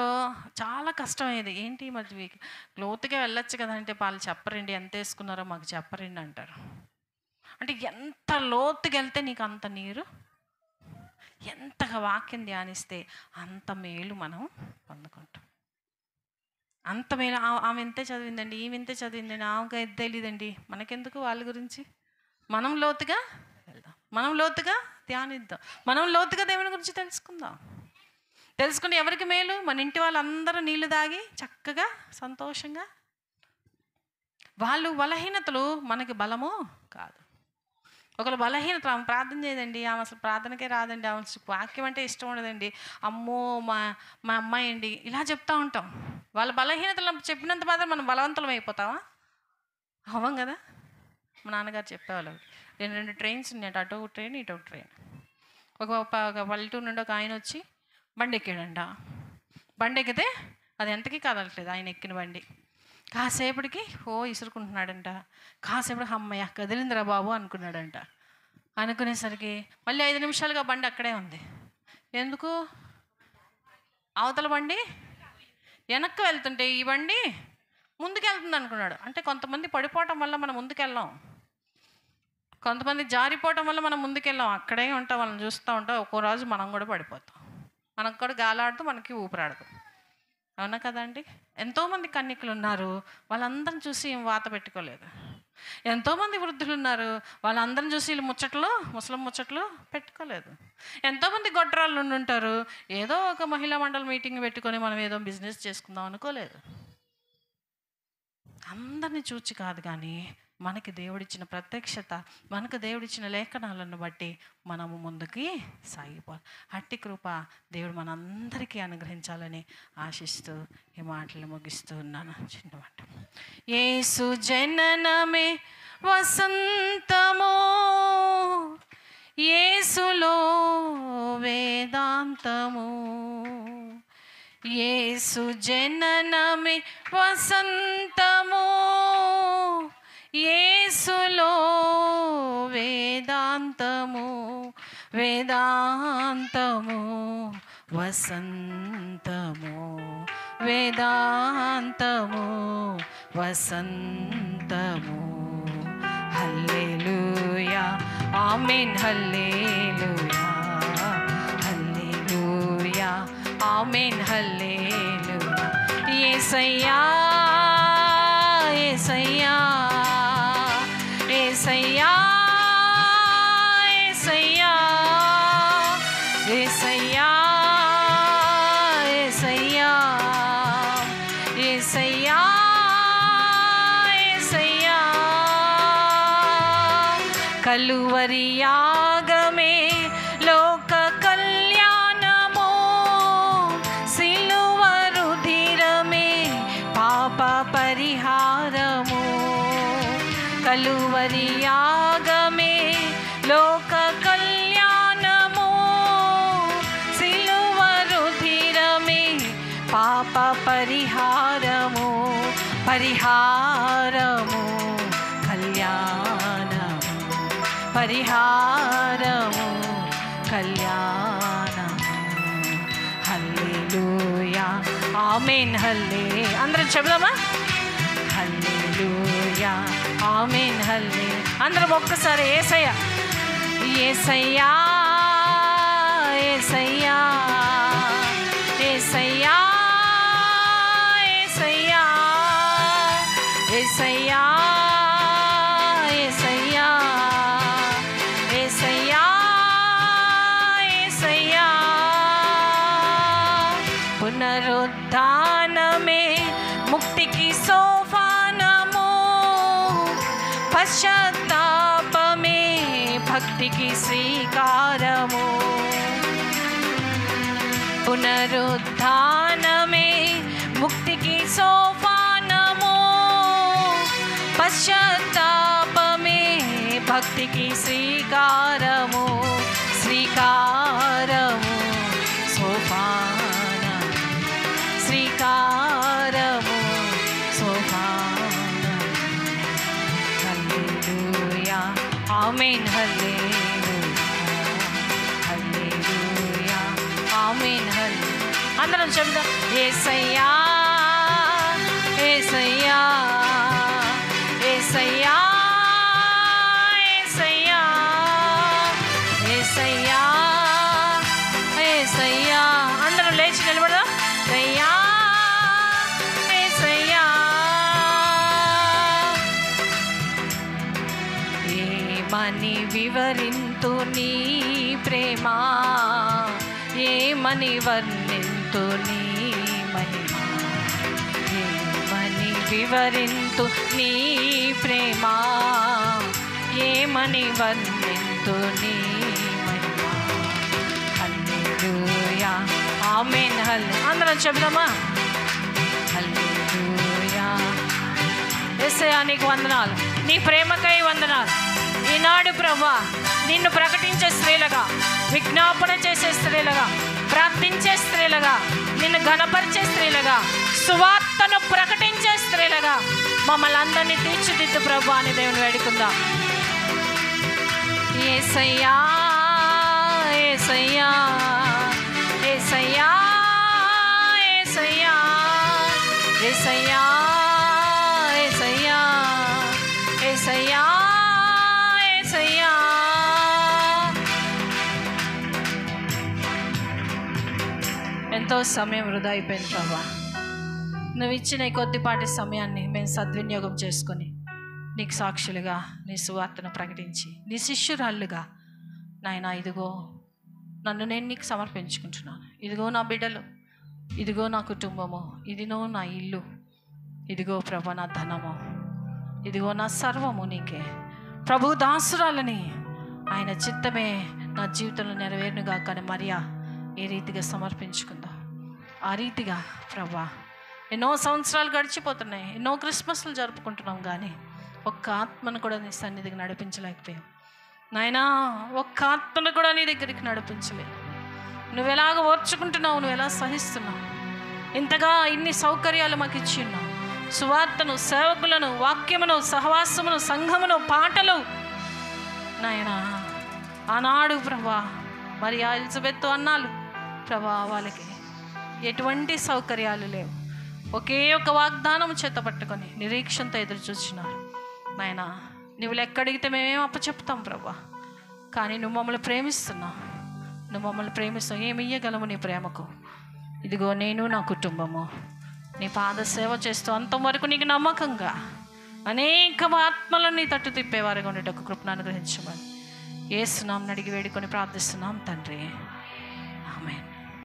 చాలా కష్టమయ్యేది. ఏంటి మరి లోతుగా వెళ్ళొచ్చు కదా అంటే వాళ్ళు చెప్పరండి, ఎంత వేసుకున్నారో మాకు చెప్పరండి అంటారు. అంటే ఎంత లోతుకి వెళ్తే నీకు అంత నీరు, ఎంతగా వాక్యం ధ్యానిస్తే అంత మేలు మనం పొందుకుంటాం. అంత మేలు. ఆమె ఎంతే చదివిందండి, ఈమె ఎంతే చదివిందండి, ఆమెకు ఎంత తెలియదండి, మనకెందుకు వాళ్ళ గురించి. మనం లోతుగా వెళ్దాం, మనం లోతుగా ధ్యానిద్దాం, మనం లోతుగా దేవుని గురించి తెలుసుకుని ఎవరికి మేలు? మన ఇంటి వాళ్ళందరూ నీళ్లు తాగి చక్కగా సంతోషంగా. వాళ్ళు బలహీనతలు మనకి బలము కాదు. ఒకళ్ళు బలహీనత, ఆమె ప్రార్థన చేయదండి, ఆమె అసలు ప్రార్థనకే రాదండి, ఆమె వాక్యం అంటే ఇష్టం ఉండదండి, అమ్మో మా అమ్మాయి అండి, ఇలా చెప్తూ ఉంటాం. వాళ్ళ బలహీనతలు చెప్పినంత మాత్రం మనం బలవంతులం అయిపోతామా? అవ్వం కదా. మా నాన్నగారు చెప్పేవాళ్ళు, 2 ట్రైన్స్ ఉన్నాయి, అటు ఒక ట్రైన్, ఇటు ఒక ట్రైన్. ఒక పల్లెటూరు నుండి ఒక ఆయన వచ్చి బండి ఎక్కాడంట. బండి ఎక్కితే అది ఎంతకీ కదలట్లేదు. ఆయన ఎక్కిన బండి కాసేపటికి ఇసురుకుంటున్నాడంట. కాసేపటికి అమ్మయ్య కదిలిందిరా బాబు అనుకున్నాడంట. అనుకునేసరికి మళ్ళీ 5 నిమిషాలుగా బండి అక్కడే ఉంది. ఎందుకు? అవతల బండి వెనక్కి వెళ్తుంటే ఈ బండి ముందుకెళ్తుంది అనుకున్నాడు. అంటే కొంతమంది పడిపోవటం వల్ల మనం ముందుకెళ్ళాం, కొంతమంది జారిపోవటం వల్ల మనం ముందుకెళ్ళాం. అక్కడే ఉంటాం, వాళ్ళని చూస్తూ ఉంటాం. ఒక్కో రోజు మనం కూడా పడిపోతాం, మనకు కూడా గాలాడుతూ మనకి ఊపిరాడదు. అవునా కదండి. ఎంతోమంది కన్యకులు ఉన్నారు, వాళ్ళందరిని చూసి ఏం వాత పెట్టుకోలేదు. ఎంతోమంది వృద్ధులు ఉన్నారు, వాళ్ళందరిని చూసి వీళ్ళు ముసలం ముచ్చట్లు పెట్టుకోలేదు. ఎంతోమంది గొడ్రాళ్ళు ఉంటారు, ఏదో ఒక మహిళా మండలి మీటింగ్ పెట్టుకొని మనం ఏదో బిజినెస్ చేసుకుందాం అనుకోలేదు. అందరినీ చూచి కాదు, కానీ మనకి దేవుడిచ్చిన ప్రత్యక్షత, మనకు దేవుడిచ్చిన లేఖనాలను బట్టి మనము ముందుకి సాగిపోవాలి. అట్టి కృప దేవుడు మనందరికీ అనుగ్రహించాలని ఆశిస్తూ ఈ మాటలు ముగిస్తూ ఉన్నాను. చిన్న మాట. యేసు జననమే వసంతము, యేసులో వేదాంతము. యేసు జననమే వసంతము, యేసులో వేదాంతము. వేదాంతము వసంతము, వేదాంతము వసంతము. హల్లెలూయా ఆమేన్, హల్లెలూయా హల్లెలూయా ఆమేన్, హల్లెలూయా. యేసయ్యా యేసయ్యా యేసయ్యా యేసయ్యా యేసయ్యా యేసయ్యా యేసయ్యా. కలువరి యాగమే లోక కళ్యాణము, సిలువ రుధిరమే పాప పరిహారము. కలువరి యాగమే లోక కళ్యాణము, సిలువ రుధిరమే పాప పరిహారము. పరిహారము కళ్యాణము, పరిహారము కళ్యాణము. హల్లెలూయా ఆమేన్, హల్లే అందరం చెబుదామా? హల్లెలూయా ఆమేన్, హల్లే. అందరం ఒక్కసారి యేసయ్యా యేసయ్యా యేసయ్యా యేసయ్యా యేసయ్యా యేసయ్యా యేసయ్యా యేసయ్యా. పునరుద్ధానమే ముక్తికి సోపానము, పశ్చాత్తాపమే భక్తికి శ్రీకారము. పునరుద్ధానమే ముక్తికి సోపానము, పశ్చాత్తాపమే భక్తికి శ్రీకారము. శ్రీకారము సోపానము, శ్రీకారము సోపానము. హల్లెలూయా ఆమేన్, హల్లెలూయా హల్లెలూయా ఆమేన్, హల్లెలూయా. అందరం చెప్దాం. యేసయ్యా యేసయ్యా యేసయ్యా యేసయ్యా యేసయ్యా యేసయ్యా. అందరం లేచి నిలబడదాం. యేసయ్యా యేసయ్యా. ఏమని వివరింతు నీ ప్రేమ, ఏమని వర్ణింతు నీ మహిమ. ఏమని వివరింతు నీ ప్రేమ, ఏమని వర్ణింతు నీ మహిమ. హల్లెలూయా ఆమేన్, హల్లెలూయా. అందరం చెప్దామా? హల్లెలూయా. యేసయ్యా నీకు వందనాలు, నీ ప్రేమకై వందనాలు. ఈనాడు ప్రభువా నిన్ను ప్రకటించే స్త్రీలుగా, విజ్ఞాపన చేసే స్త్రీలుగా, ప్రార్థించే స్త్రీలుగా, నిన్ను ఘనపరిచే స్త్రీలుగా, సువార్తను ప్రకటించే స్త్రీలుగా మమ్మల్ని అందరినీ తీర్చిదిద్దు ప్రభువా అని దేవుని వేడుకుందాం. యేసయ్యా యేసయ్యా యేసయ్యా యేసయ్యా యేసయ్యా యేసయ్యా యేసయ్యా యేసయ్యా. ఎంతో సమయం వృధా అయిపోయింది ప్రభా. నువ్వు ఇచ్చిన ఈ కొద్దిపాటి సమయాన్ని మేము సద్వినియోగం చేసుకొని నీకు సాక్షులుగా నీ సువార్తను ప్రకటించి నీ శిష్యురాళ్ళుగా నాయనా ఇదిగో నన్ను నేను నీకు సమర్పించుకుంటున్నాను. ఇదిగో నా బిడ్డలు, ఇదిగో నా కుటుంబము, ఇదిగో నా ఇల్లు, ఇదిగో ప్రభా నా ధనము, ఇదిగో నా సర్వము నీకే. ప్రభు దాసురాలని ఆయన చిత్తమే నా జీవితంలో నెరవేరునుగా. కానీ మరియా ఏ రీతిగా సమర్పించుకుందా ఆ రీతిగా ప్రభా ఎన్నో సంవత్సరాలు గడిచిపోతున్నాయి, ఎన్నో క్రిస్మస్లు జరుపుకుంటున్నాం, కానీ ఒక్క ఆత్మను కూడా నీ సన్నిధికి నడిపించలేకపోయాం నాయనా. ఒక్క ఆత్మను కూడా నీ దగ్గరికి నడిపించలేదు. నువ్వు ఎలాగ ఓర్చుకుంటున్నావు, నువ్వు ఎలా సహిస్తున్నావు? ఇంతగా ఇన్ని సౌకర్యాలు మాకు ఇచ్చి ఉన్నావు. సువార్తను, సేవకులను, వాక్యమును, సహవాసమును, సంఘమును, పాటలు నాయనా. ఆనాడు ప్రభా మరి ఆ ఎలిజబెత్ అన్నాలు ప్రభా, వాళ్ళకి ఎటువంటి సౌకర్యాలు లేవు. ఒకే ఒక వాగ్దానం చేత పట్టుకొని నిరీక్షణతో ఎదురు చూసినారు నాయనా. నువ్వు ఎక్కడిగితే మేమేం అప్పచెప్తాం ప్రభా, కానీ నువ్వు మమ్మల్ని ప్రేమిస్తున్నావు. నువ్వు మమ్మల్ని ప్రేమిస్తావు. ఏమి ఇయ్యగలము నీ ప్రేమకు? ఇదిగో నేను నా కుటుంబము నీ పాద సేవ చేస్తూ అంతవరకు నీకు నమ్మకంగా అనేక ఆత్మలను నీ తట్టు తిప్పేవారుగా ఉండేటకు కృపను అనుగ్రహించమని యేసు నామమున అడిగి వేడుకొని ప్రార్థిస్తున్నాం తండ్రి.